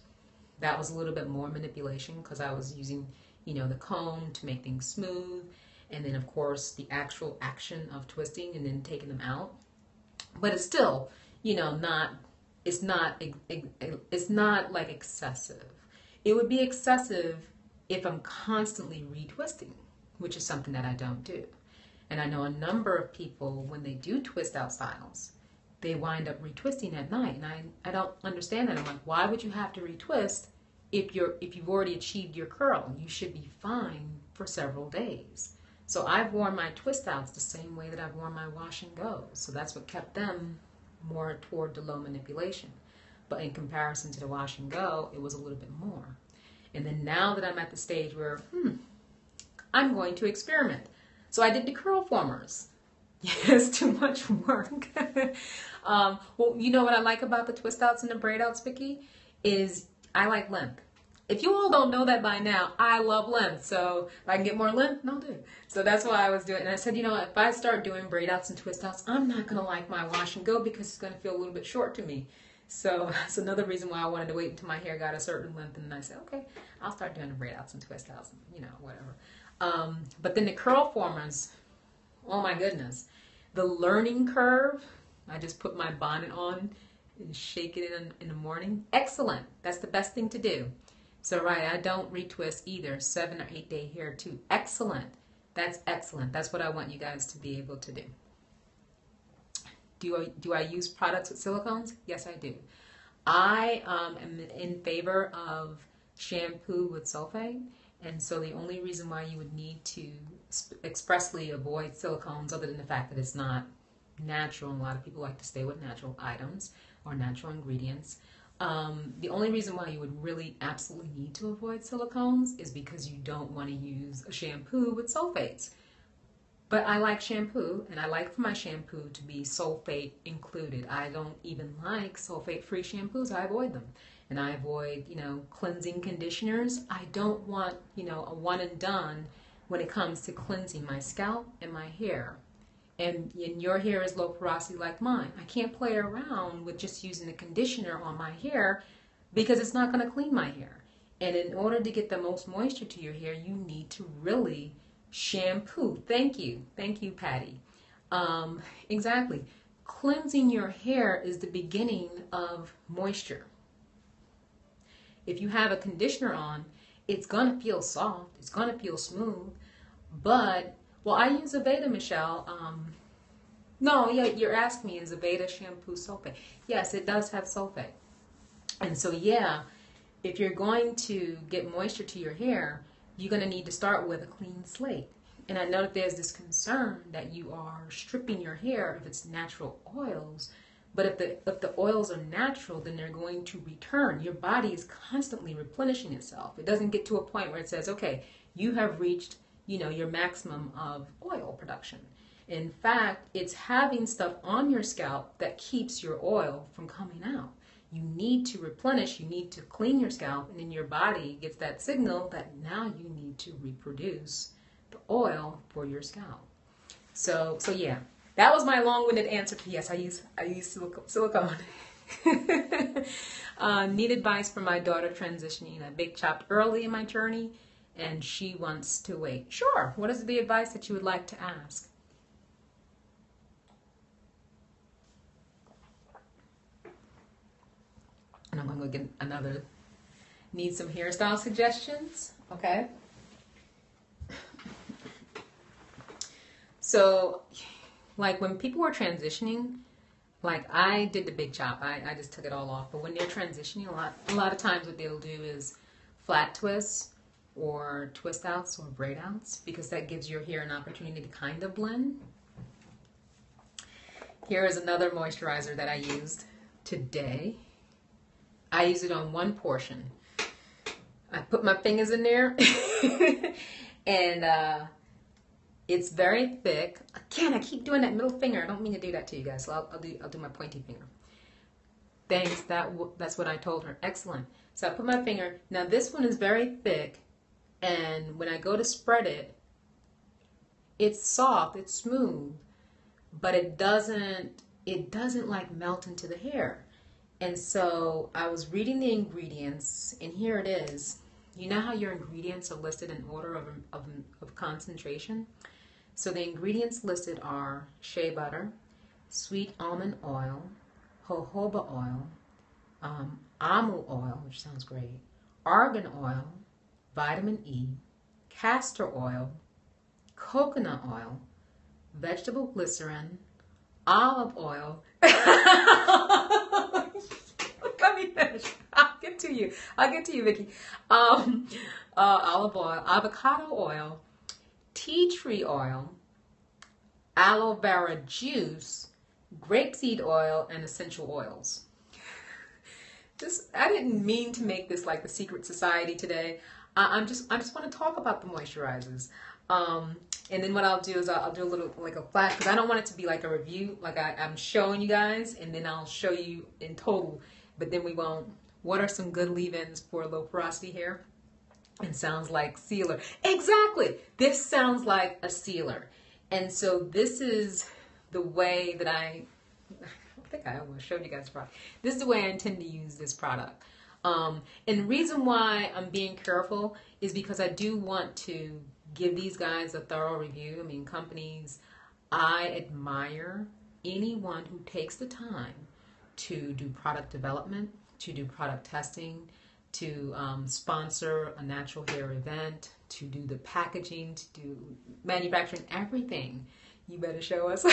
that was a little bit more manipulation because I was using, the comb to make things smooth, and then of course the actual action of twisting and then taking them out. But it's still, it's not like excessive. It would be excessive if I'm constantly retwisting, which is something that I don't do. And I know a number of people, when they do twist out styles, they wind up retwisting at night. And I don't understand that. I'm like, why would you have to retwist if you've already achieved your curl? You should be fine for several days. So I've worn my twist outs the same way that I've worn my wash and go. So that's what kept them more toward the low manipulation. But in comparison to the wash and go, it was a little bit more. And then now that I'm at the stage where, I'm going to experiment. So I did the curl formers. Yes, too much work. Well, you know what I like about the twist outs and the braid outs, Vicky, is I like length. If you all don't know that by now, I love length. So if I can get more length, I'll do it. So that's why I was doing it. And I said, if I start doing braid outs and twist outs, I'm not going to like my wash and go because it's going to feel a little bit short to me. So that's another reason why I wanted to wait until my hair got a certain length. And I said, okay, I'll start doing the braid outs and twist outs, whatever. But then the curl formers, oh my goodness. The learning curve, I just put my bonnet on and shake it in the morning. Excellent. That's the best thing to do. So right, I don't retwist either. 7 or 8 day hair too. Excellent. That's excellent. That's what I want you guys to be able to do. Do I use products with silicones? Yes, I do. I am in favor of shampoo with sulfate. And so the only reason why you would need to expressly avoid silicones, other than the fact that it's not natural, and a lot of people like to stay with natural items or natural ingredients, the only reason why you would really absolutely need to avoid silicones is because you don't want to use a shampoo with sulfates. But I like shampoo, and I like for my shampoo to be sulfate included. I don't even like sulfate-free shampoos. I avoid them. And I avoid, cleansing conditioners. I don't want, a one and done when it comes to cleansing my scalp and my hair. And your hair is low porosity like mine. I can't play around with just using a conditioner on my hair because it's not going to clean my hair. And in order to get the most moisture to your hair, you need to really shampoo. Thank you, Patty. Exactly. Cleansing your hair is the beginning of moisture. If you have a conditioner on, it's going to feel soft. It's going to feel smooth. But, well, I use Aveda, Michelle. No, yeah, you're asking me, is a Beta shampoo sulfate? Yes, it does have sulfate. And so, yeah, if you're going to get moisture to your hair, you're going to need to start with a clean slate. And I know that there's this concern that you are stripping your hair if it's natural oils. But if the oils are natural, then they're going to return. Your body is constantly replenishing itself. It doesn't get to a point where it says, okay, you have reached, your maximum of oil production. In fact, it's having stuff on your scalp that keeps your oil from coming out. You need to replenish, you need to clean your scalp, and then your body gets that signal that now you need to reproduce the oil for your scalp. So yeah, that was my long-winded answer to yes, I use silicone. Need advice for my daughter transitioning. I big chopped early in my journey, and she wants to wait. Sure. What is the advice that you would like to ask? And I'm going to go get another. Need some hairstyle suggestions? Okay. So, like when people were transitioning, like I did the big chop. I just took it all off. But when they're transitioning, a lot of times what they'll do is flat twists or twist outs or braid outs, because that gives your hair an opportunity to kind of blend. Here is another moisturizer that I used today. I use it on one portion. I put my fingers in there and it's very thick. Again, I keep doing that middle finger. I don't mean to do that to you guys, so I'll do my pointy finger. Thanks, that's what I told her. Excellent. So I put my finger. Now this one is very thick, and when I go to spread it, it's soft, it's smooth, but it doesn't like melt into the hair. And so I was reading the ingredients, and here it is. You know how your ingredients are listed in order of concentration? So the ingredients listed are shea butter, sweet almond oil, jojoba oil, almond oil, which sounds great, argan oil, vitamin E, castor oil, coconut oil, vegetable glycerin, olive oil. Let me finish. I'll get to you, Vicky. Olive oil, avocado oil, tea tree oil, aloe vera juice, grapeseed oil, and essential oils. I didn't mean to make this like the secret society today. I just want to talk about the moisturizers. And then what I'll do is I'll do a little like a flash, because I don't want it to be like a review. Like I'm showing you guys, and then I'll show you in total. But then we won't. What are some good leave-ins for low porosity hair? It sounds like sealer. Exactly. This sounds like a sealer. And so this is the way that I think I almost showed you guys the product. This is the way I intend to use this product. And the reason why I'm being careful is because I do want to give these guys a thorough review. I mean, companies, I admire anyone who takes the time to do product development, to do product testing, to sponsor a natural hair event, to do the packaging, to do manufacturing, everything. You better show us.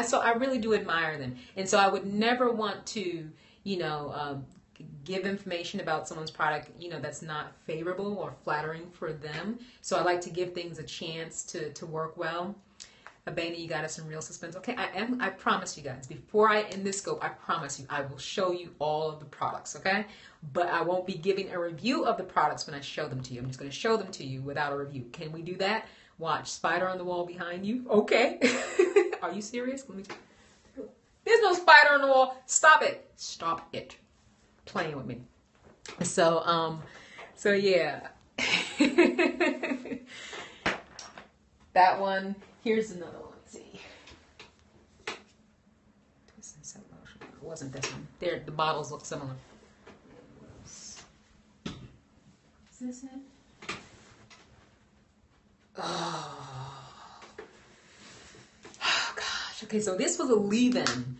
So I really do admire them. And so I would never want to, give information about someone's product, that's not favorable or flattering for them. So I like to give things a chance to work well. Abena, you got us some real suspense. Okay, I promise you guys, before I end this scope, I promise you, I will show you all of the products, okay? But I won't be giving a review of the products when I show them to you. I'm just going to show them to you without a review. Can we do that? Watch, spider on the wall behind you. Okay. Are you serious? There's no spider on the wall. Stop it. Stop it. Playing with me. So yeah. That one. Here's another one. Let's see. Twist and set lotion. It wasn't this one. There, the bottles look similar. Is this it? Oh gosh. Okay, so this was a leave-in.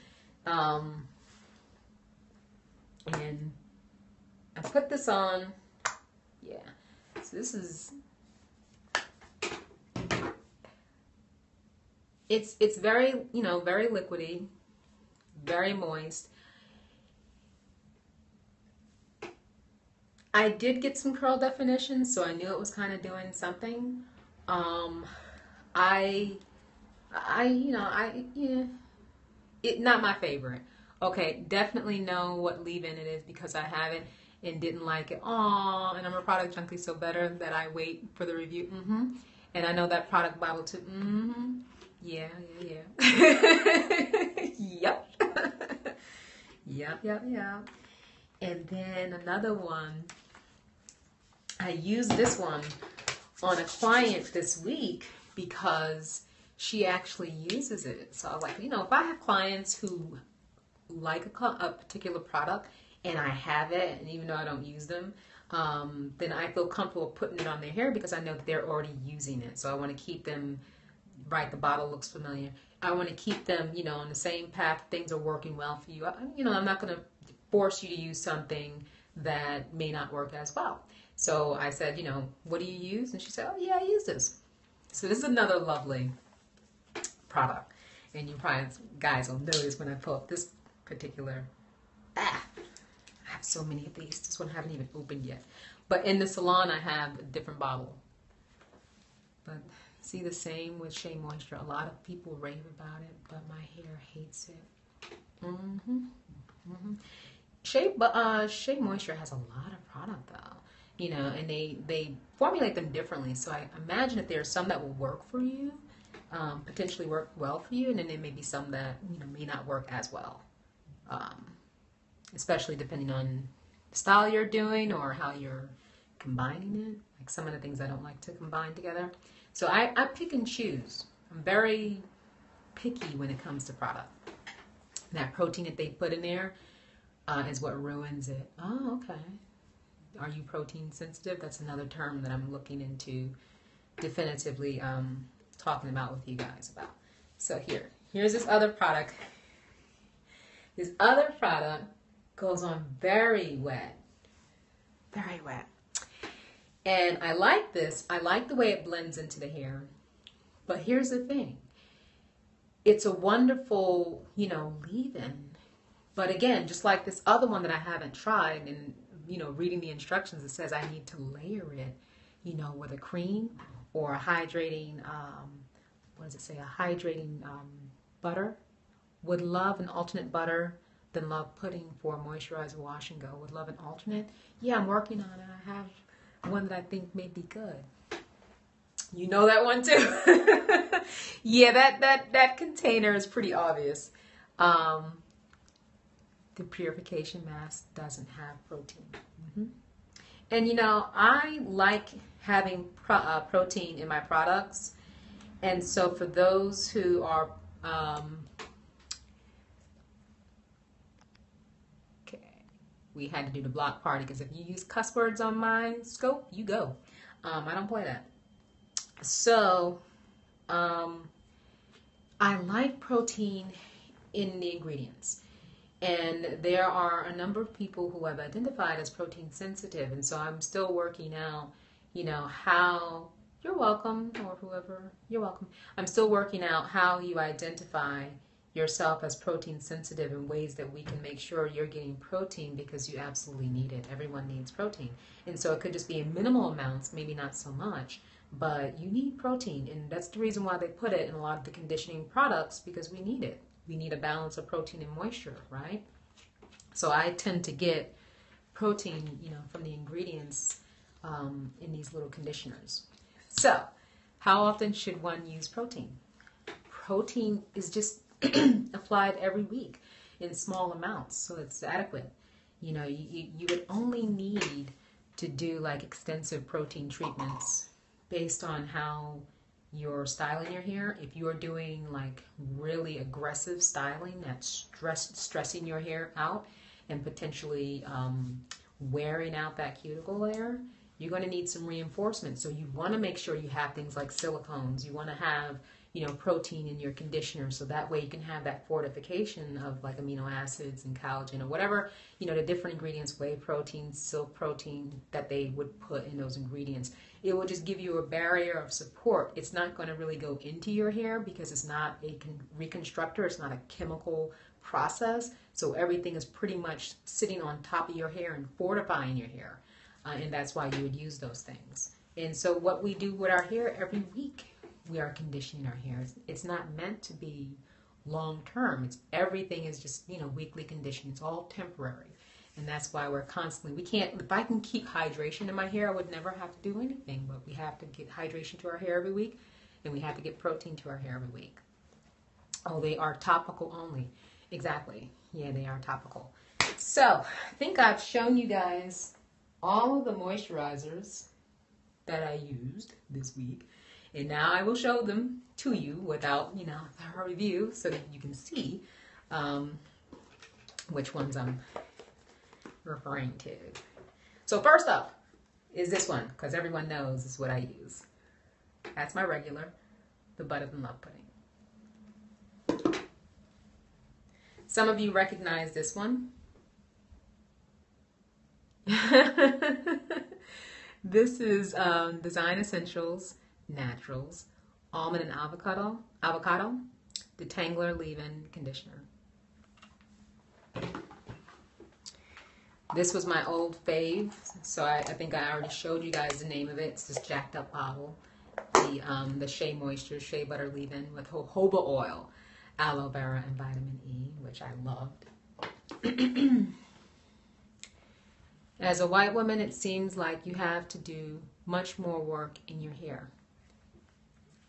And I put this on. Yeah. So this is It's very, very liquidy, very moist. I did get some curl definition, so I knew it was kind of doing something. Um, I, yeah, not my favorite. Okay, definitely know what leave-in it is because I have it and didn't like it. Aw, and I'm a product junkie, so better that I wait for the review. And I know that product Bible too. Yeah, yeah, yeah. Yep. Yep. And then another one, I used this one on a client this week because she actually uses it. So I was like, if I have clients who like a particular product and I have it, and even though I don't use them, then I feel comfortable putting it on their hair because I know that they're already using it. So I want to keep them, right, the bottle looks familiar. I want to keep them, on the same path. Things are working well for you. I'm not going to force you to use something that may not work as well. So I said, what do you use? And she said, oh yeah, I use this. So this is another lovely product. And you probably, guys, will notice when I pull up this particular, I have so many of these. This one I haven't even opened yet. But in the salon, I have a different bottle. But see, the same with Shea Moisture. A lot of people rave about it, but my hair hates it. Shea Moisture has a lot of product though, and they formulate them differently. So I imagine that there are some that will work for you, potentially work well for you, and then there may be some that may not work as well, especially depending on the style you're doing or how you're combining it. Like some of the things I don't like to combine together. So I pick and choose. I'm very picky when it comes to product. That protein that they put in there is what ruins it. Oh, okay. Are you protein sensitive? That's another term that I'm looking into definitively talking about with you guys about. So here's this other product. This other product goes on very wet. Very wet. And I like this. I like the way it blends into the hair. But here's the thing. It's a wonderful, leave-in. But again, just like this other one that I haven't tried, and, reading the instructions, it says I need to layer it, with a cream or a hydrating, what does it say? A hydrating butter. Would love an alternate butter than love pudding for moisturizer wash and go. Would love an alternate. Yeah, I'm working on it. I have one that I think may be good. You know that one too? Yeah, that container is pretty obvious. The purification mask doesn't have protein. And I like having protein in my products. And so for those who are, we had to do the block party because if you use cuss words on my scope, you go. I don't play that. So, I like protein in the ingredients. And there are a number of people who have identified as protein sensitive. And so I'm still working out, how, you're welcome, or whoever, you're welcome. I'm still working out how you identify yourself as protein sensitive in ways that we can make sure you're getting protein because you absolutely need it. Everyone needs protein. And so it could just be in minimal amounts, maybe not so much, but you need protein. And that's the reason why they put it in a lot of the conditioning products, because we need it. We need a balance of protein and moisture, right? So I tend to get protein, from the ingredients in these little conditioners. So how often should one use protein? Protein is just applied every week in small amounts, so it's adequate. You would only need to do like extensive protein treatments based on how you're styling your hair. If you're doing like really aggressive styling that's stressing your hair out and potentially wearing out that cuticle layer, you're going to need some reinforcement. So you want to make sure you have things like silicones. You want to have protein in your conditioner, so that way you can have that fortification of like amino acids and collagen or whatever, the different ingredients, whey protein, silk protein that they would put in those ingredients. It will just give you a barrier of support. It's not going to really go into your hair because it's not a reconstructor. It's not a chemical process. So everything is pretty much sitting on top of your hair and fortifying your hair. And that's why you would use those things. And so what we do with our hair every week, we are conditioning our hair. It's not meant to be long term. Everything is just, weekly conditioning. It's all temporary. And that's why we're constantly, if I can keep hydration in my hair, I would never have to do anything. But we have to get hydration to our hair every week, and we have to get protein to our hair every week. Oh, they are topical only. Exactly. Yeah, they are topical. So I think I've shown you guys all of the moisturizers that I used this week. And now I will show them to you without, a review so that you can see which ones I'm referring to. So first up is this one, because everyone knows this is what I use. That's my regular, the Butter Than Love pudding. Some of you recognize this one. This is Design Essentials Naturals Almond and Avocado Detangler Leave-In Conditioner. This was my old fave, so I think I already showed you guys the name of it. It's this jacked up bottle, the Shea Moisture Shea Butter Leave-In with jojoba oil, aloe vera, and vitamin E, which I loved. As a white woman, it seems like you have to do much more work in your hair.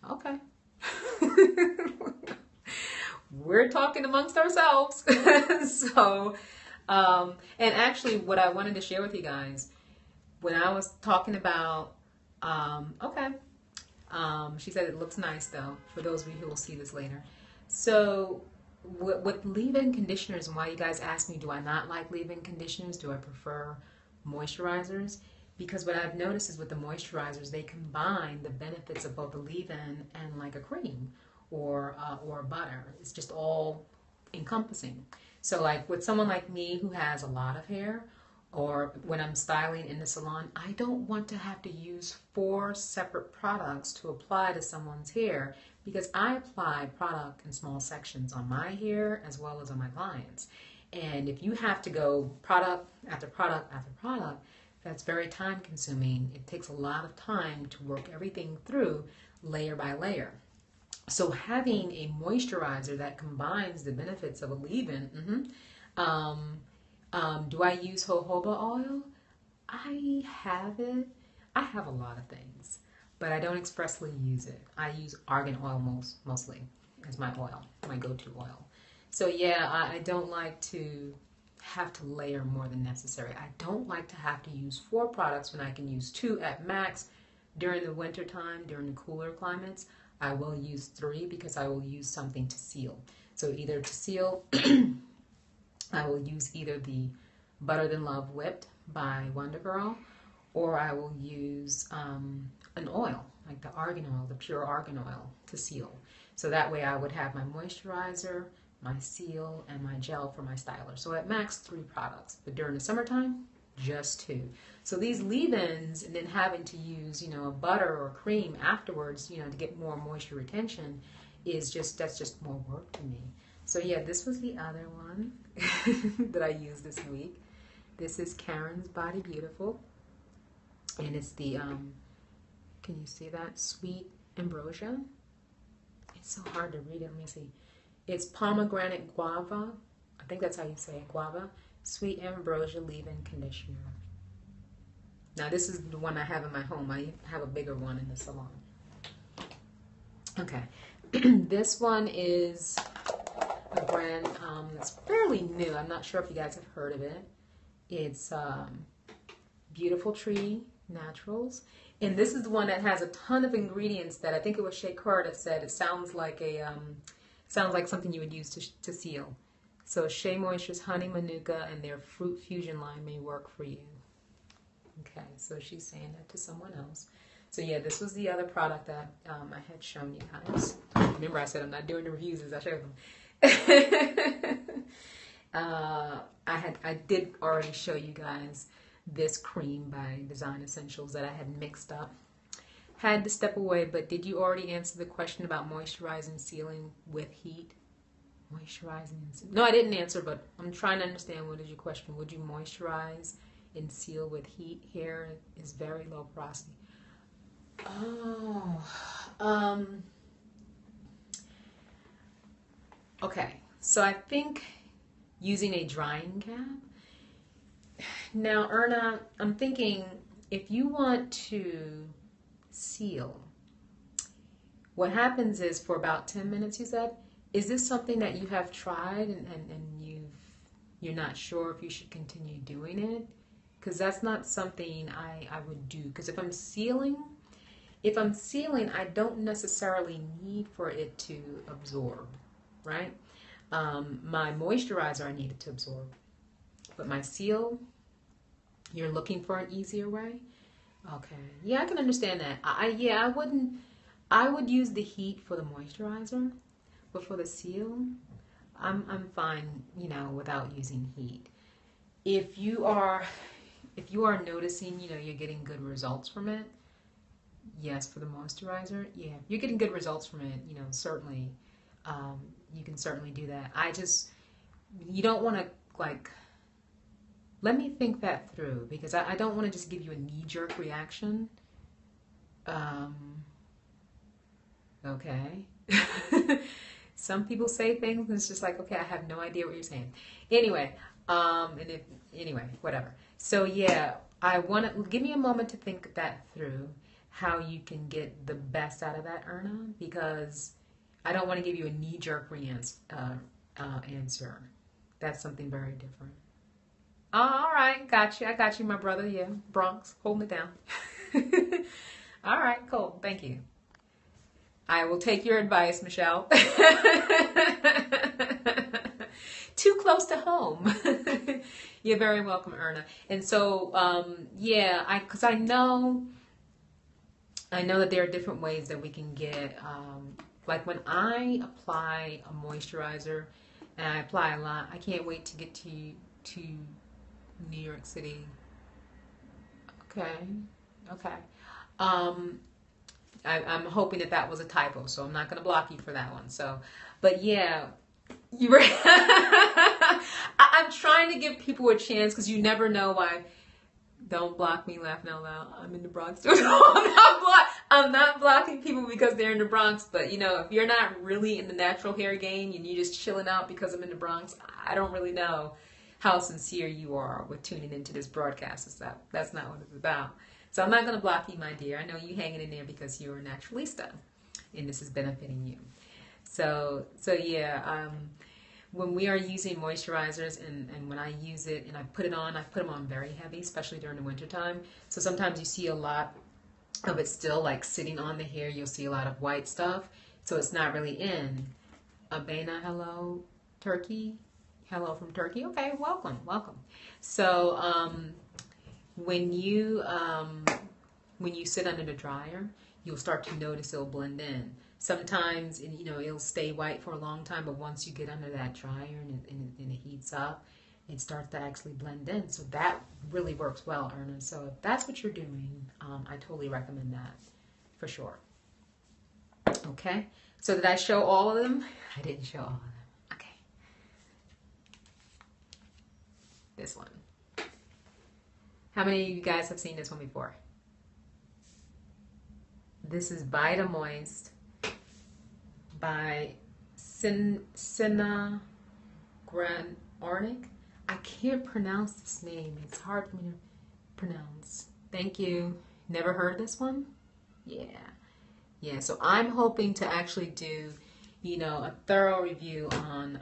Okay. We're talking amongst ourselves. So, and actually what I wanted to share with you guys, when I was talking about, she said it looks nice though, for those of you who will see this later. So with leave-in conditioners, and why you guys ask me, do I not like leave-in conditioners? Do I prefer moisturizers? Because what I've noticed is with the moisturizers, they combine the benefits of both a leave-in and like a cream or butter. It's just all encompassing. So like with someone like me who has a lot of hair, or when I'm styling in the salon, I don't want to have to use 4 separate products to apply to someone's hair, because I apply product in small sections on my hair as well as on my clients. And if you have to go product after product after product, that's very time consuming. It takes a lot of time to work everything through layer by layer. So having a moisturizer that combines the benefits of a leave-in, do I use jojoba oil? I have it. I have a lot of things, but I don't expressly use it. I use argan oil mostly as my oil, my go-to oil. So yeah, I don't like to have to layer more than necessary. I don't like to have to use 4 products when I can use 2 at max. During the winter time, during the cooler climates, I will use 3 because I will use something to seal. So either to seal, I will use either the Butter Than Love Whipped by Wonder Girl, or I will use an oil, like the argan oil, the pure argan oil, to seal. So that way I would have my moisturizer, my seal, and my gel for my styler. So at max 3 products, but during the summertime, just 2. So these leave-ins, and then having to use, a butter or cream afterwards, to get more moisture retention, that's just more work to me. So yeah, this was the other one that I used this week. This is Karen's Body Beautiful, and it's the, can you see that? Sweet Ambrosia. It's so hard to read it. Let me see. It's pomegranate guava. I think that's how you say it, guava. Sweet Ambrosia Leave-In Conditioner. Now this is the one I have in my home. I have a bigger one in the salon. Okay. This one is a brand that's fairly new. I'm not sure if you guys have heard of it. It's Beautiful Tree Naturals. And this is the one that has a ton of ingredients that I think it was Shea that said it sounds like something you would use to seal. So Shea Moisture's honey manuka and their fruit fusion line may work for you. Okay, so she's saying that to someone else. So yeah, this was the other product that I had shown you guys. Remember I said I'm not doing the reviews as I showed them. I did already show you guys this cream by Design Essentials that I had mixed up. Had to step away, but did you already answer the question about moisturizing, sealing with heat? Moisturizing and seal. No, I didn't answer, but I'm trying to understand what is your question. Would you moisturize and seal with heat? Hair is very low porosity. Oh, okay. So I think using a drying cap. Now, Erna, I'm thinking if you want to seal, what happens is for about 10 minutes, you said, is this something that you have tried and you're not sure if you should continue doing it? Because that's not something I would do. Because if I'm sealing, I don't necessarily need for it to absorb, right? My moisturizer I needed to absorb. But my seal, you're looking for an easier way? Okay. Yeah, I can understand that. I would use the heat for the moisturizer, but for the seal, I'm fine, without using heat. If you are noticing, you're getting good results from it, yes, for the moisturizer, yeah, you're getting good results from it, certainly, you can certainly do that. You don't want to, let me think that through, because I don't want to just give you a knee-jerk reaction. Okay. Some people say things and it's just like, okay, I have no idea what you're saying. Anyway, whatever. So yeah, give me a moment to think that through, how you can get the best out of that, Erna, because I don't want to give you a knee-jerk answer. That's something very different. All right, got you. I got you, my brother. Yeah, Bronx, holding it down. All right, cool. Thank you. I will take your advice, Michelle. Too close to home. You're very welcome, Erna. And so, because I know that there are different ways that we can get, like when I apply a moisturizer, and I apply a lot, I can't wait to get to New York City. Okay. I'm hoping that was a typo, so I'm not going to block you for that one. So, but yeah, you were. I'm trying to give people a chance because you never know why. Don't block me, laughing out loud. I'm in the Bronx too. I'm not blocking people because they're in the Bronx. But if you're not really in the natural hair game and you're just chilling out because I'm in the Bronx, I don't really know how sincere you are with tuning into this broadcast and stuff. That's not what it's about. So I'm not going to block you, my dear. I know you hanging in there because you're a naturalista, and this is benefiting you. So yeah, when we are using moisturizers and when I use it and I put them on very heavy, especially during the wintertime. So sometimes you see a lot of it still sitting on the hair. You'll see a lot of white stuff. So it's not really in. Abena, hello, Turkey. Hello from Turkey. Okay, welcome. So when you sit under the dryer, you'll start to notice it'll blend in. Sometimes, it'll stay white for a long time, but once you get under that dryer and it heats up, it starts to actually blend in. So that really works well, Erna. So if that's what you're doing, I totally recommend that for sure. Okay. So did I show all of them? I didn't show all of them. Okay. This one. How many of you guys have seen this one before? This is Vita Moist by Sina Ornick. I can't pronounce this name. It's hard for me to pronounce. Thank you. Never heard this one? Yeah. So I'm hoping to actually do, a thorough review on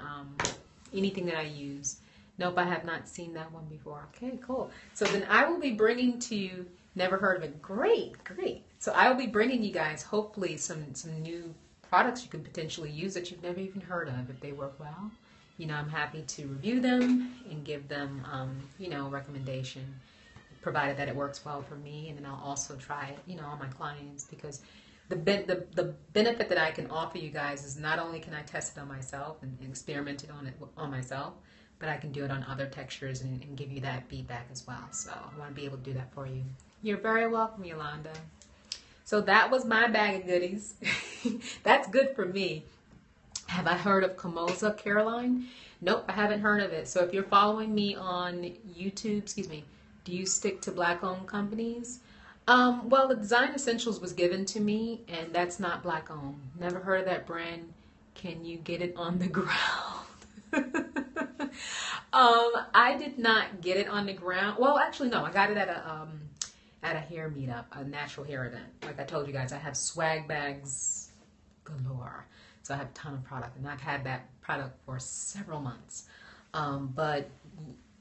anything that I use. Nope, I have not seen that one before. Okay, cool. So then I will be bringing to you, never heard of it. Great. So I will be bringing you guys, hopefully, some new products you can potentially use that you've never even heard of if they work well. I'm happy to review them and give them, recommendation, provided that it works well for me. And then I'll also try it, on my clients, because the benefit that I can offer you guys is not only can I test it on myself and experiment it on myself, but I can do it on other textures and give you that feedback as well. So I want to be able to do that for you. You're very welcome, Yolanda. So that was my bag of goodies. That's good for me. Have I heard of Camosa, Caroline? Nope, I haven't heard of it. So if you're following me on YouTube, do you stick to Black-owned companies? Well, the Design Essentials was given to me, and that's not Black-owned. Never heard of that brand. Can you get it on the ground? I did not get it on the ground. Well, actually, no. I got it at a hair meetup, a natural hair event. Like I told you guys, I have swag bags galore. So I have a ton of product, and I've had that product for several months. But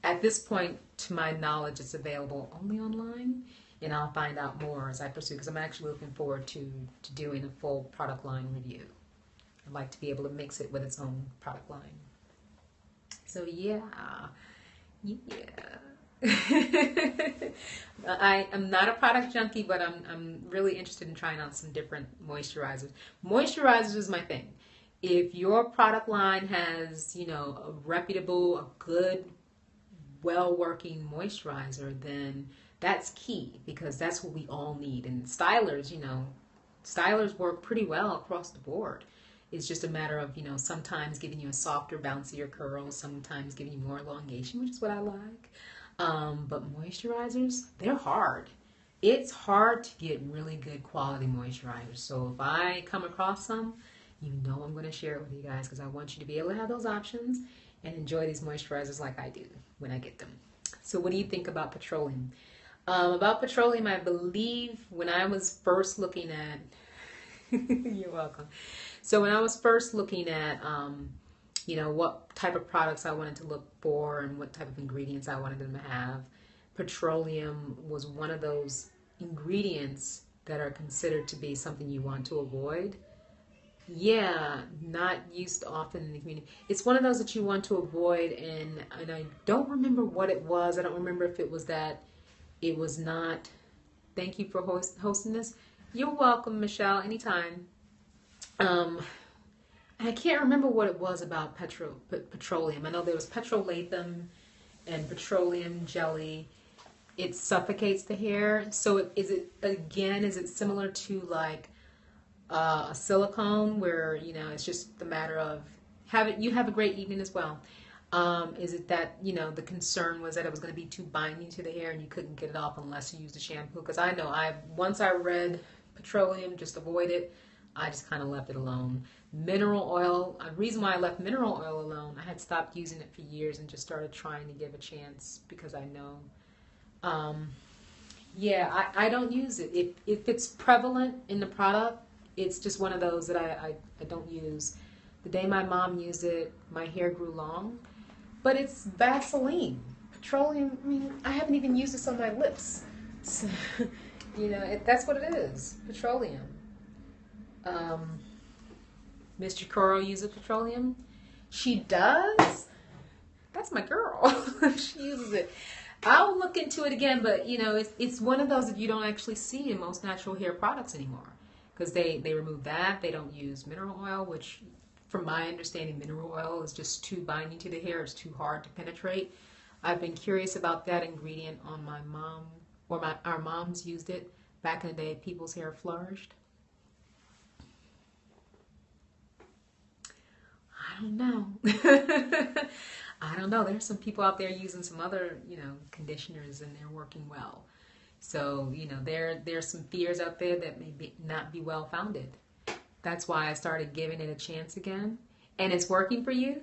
at this point, to my knowledge, it's available only online, and I'll find out more as I pursue, because I'm actually looking forward to doing a full product line review. I'd like to be able to mix it with its own product line. So yeah. I am not a product junkie, but I'm really interested in trying out some different moisturizers. Moisturizers is my thing. If your product line has, a reputable, a good, well-working moisturizer, then that's key, because that's what we all need. And stylers, stylers work pretty well across the board. It's just a matter of, sometimes giving you a softer, bouncier curl, sometimes giving you more elongation, which is what I like. But moisturizers, they're hard. It's hard to get really good quality moisturizers. So if I come across some, I'm going to share it with you guys, because I want you to be able to have those options and enjoy these moisturizers like I do when I get them. So what do you think about petroleum? About petroleum, I believe when I was first looking at, you're welcome. So when I was first looking at, what type of products I wanted to look for and what type of ingredients I wanted them to have, petroleum was one of those ingredients that are considered to be something you want to avoid. Yeah, not used often in the community. It's one of those that you want to avoid, and I don't remember what it was. I don't remember if it was that it was not. Thank you for hosting this. You're welcome, Michelle, anytime. I can't remember what it was about petroleum. I know there was petrolatum and petroleum jelly. It suffocates the hair. So is it similar to like a silicone where, it's just the matter of you have a great evening as well. Is it that, the concern was that it was going to be too binding to the hair and you couldn't get it off unless you used a shampoo? Because I know once I read petroleum, just avoid it. I just kind of left it alone. Mineral oil, the reason why I left mineral oil alone, I had stopped using it for years and just started trying to give a chance because I know. I don't use it. If it's prevalent in the product, it's just one of those that I don't use. The day my mom used it, my hair grew long. But it's Vaseline. Petroleum, I haven't even used this on my lips. So, that's what it is, petroleum. Mr. Coral uses petroleum. She does? That's my girl. She uses it. I'll look into it again, but it's one of those that you don't actually see in most natural hair products anymore, because they remove that. They don't use mineral oil, which from my understanding, mineral oil is just too binding to the hair. It's too hard to penetrate. I've been curious about that ingredient on my mom, or our moms used it back in the day. People's hair flourished. I don't know. I don't know. There's some people out there using some other, conditioners, and they're working well. So, there's some fears out there that may not be well founded. That's why I started giving it a chance again. And it's working for you?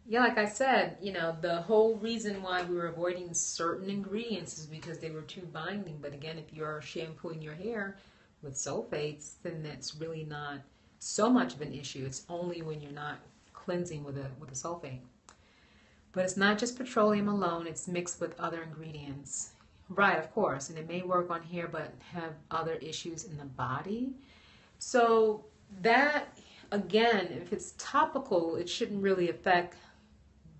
Yeah, like I said, the whole reason why we were avoiding certain ingredients is because they were too binding. But again, if you're shampooing your hair with sulfates, then that's really not so much of an issue. It's only when you're not cleansing with a sulfate. But it's not just petroleum alone. It's mixed with other ingredients. Right, of course. And it may work on hair but have other issues in the body. So that, again, if it's topical, it shouldn't really affect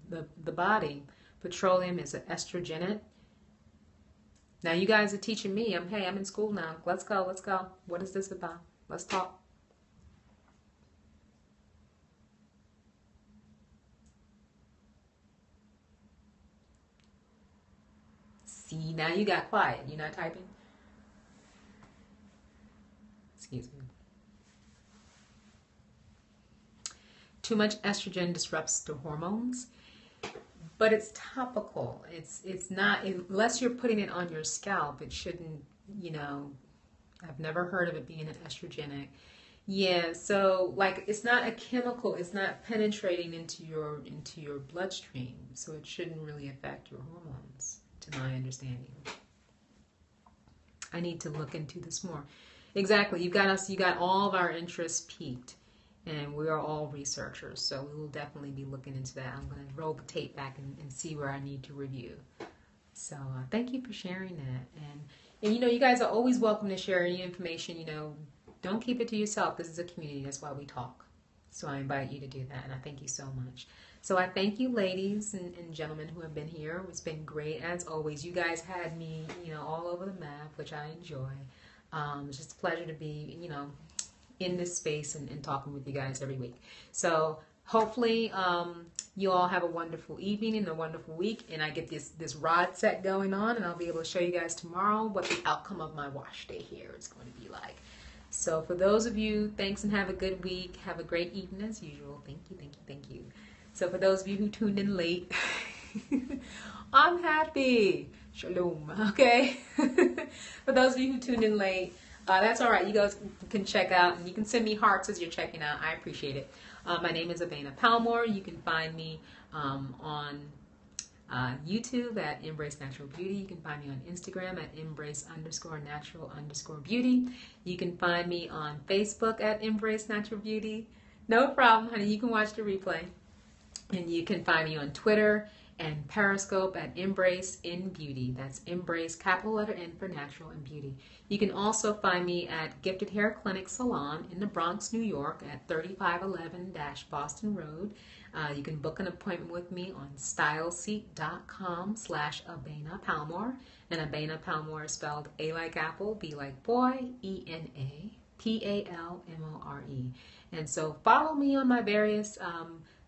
the body. Petroleum is an estrogen. Now you guys are teaching me. Hey, I'm in school now. Let's go, let's go. What is this about? Let's talk. See, now you got quiet. You're not typing? Excuse me. Too much estrogen disrupts the hormones, but it's topical. It's not, unless you're putting it on your scalp, it shouldn't, you know, I've never heard of it being an estrogenic. Yeah, so like it's not a chemical, it's not penetrating into your bloodstream, so it shouldn't really affect your hormones, to my understanding. I need to look into this more. Exactly, you got all of our interests piqued, and we are all researchers, so we will definitely be looking into that. I'm going to roll the tape back and see where I need to review. So thank you for sharing that, and you know, you guys are always welcome to share any information. You know, don't keep it to yourself. This is a community. That's why we talk. So I invite you to do that, and I thank you so much. So I thank you, ladies and gentlemen who have been here. It's been great as always. You guys had me, you know, all over the map, which I enjoy. It's just a pleasure to be, you know, in this space and talking with you guys every week. So hopefully you all have a wonderful evening and a wonderful week, and I get this rod set going on, and I'll be able to show you guys tomorrow what the outcome of my wash day here is going to be like. So for those of you, thanks and have a good week. Have a great evening as usual. Thank you, thank you, thank you. So for those of you who tuned in late, I'm happy. Shalom, okay? For those of you who tuned in late, that's all right. You guys can check out, and you can send me hearts as you're checking out. I appreciate it. My name is Abena Palmore. You can find me on YouTube at Embrace Natural Beauty. You can find me on Instagram at Embrace_Natural_Beauty. You can find me on Facebook at Embrace Natural Beauty. No problem, honey. You can watch the replay. And you can find me on Twitter and Periscope at Embrace in Beauty. That's Embrace, capital letter N for natural and beauty. You can also find me at Gifted Hair Clinic Salon in the Bronx, New York at 3511-Boston Road. You can book an appointment with me on styleseat.com/Abena Palmore. And Abena Palmore is spelled A like apple, B like boy, ENAPALMORE. And so follow me on my various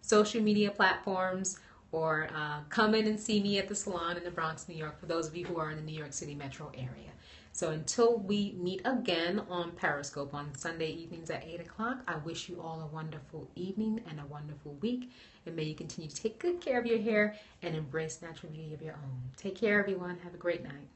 social media platforms, or come in and see me at the salon in the Bronx, New York, for those of you who are in the New York City metro area. So until we meet again on Periscope on Sunday evenings at 8 o'clock, I wish you all a wonderful evening and a wonderful week, and may you continue to take good care of your hair and embrace natural beauty of your own. Take care, everyone. Have a great night.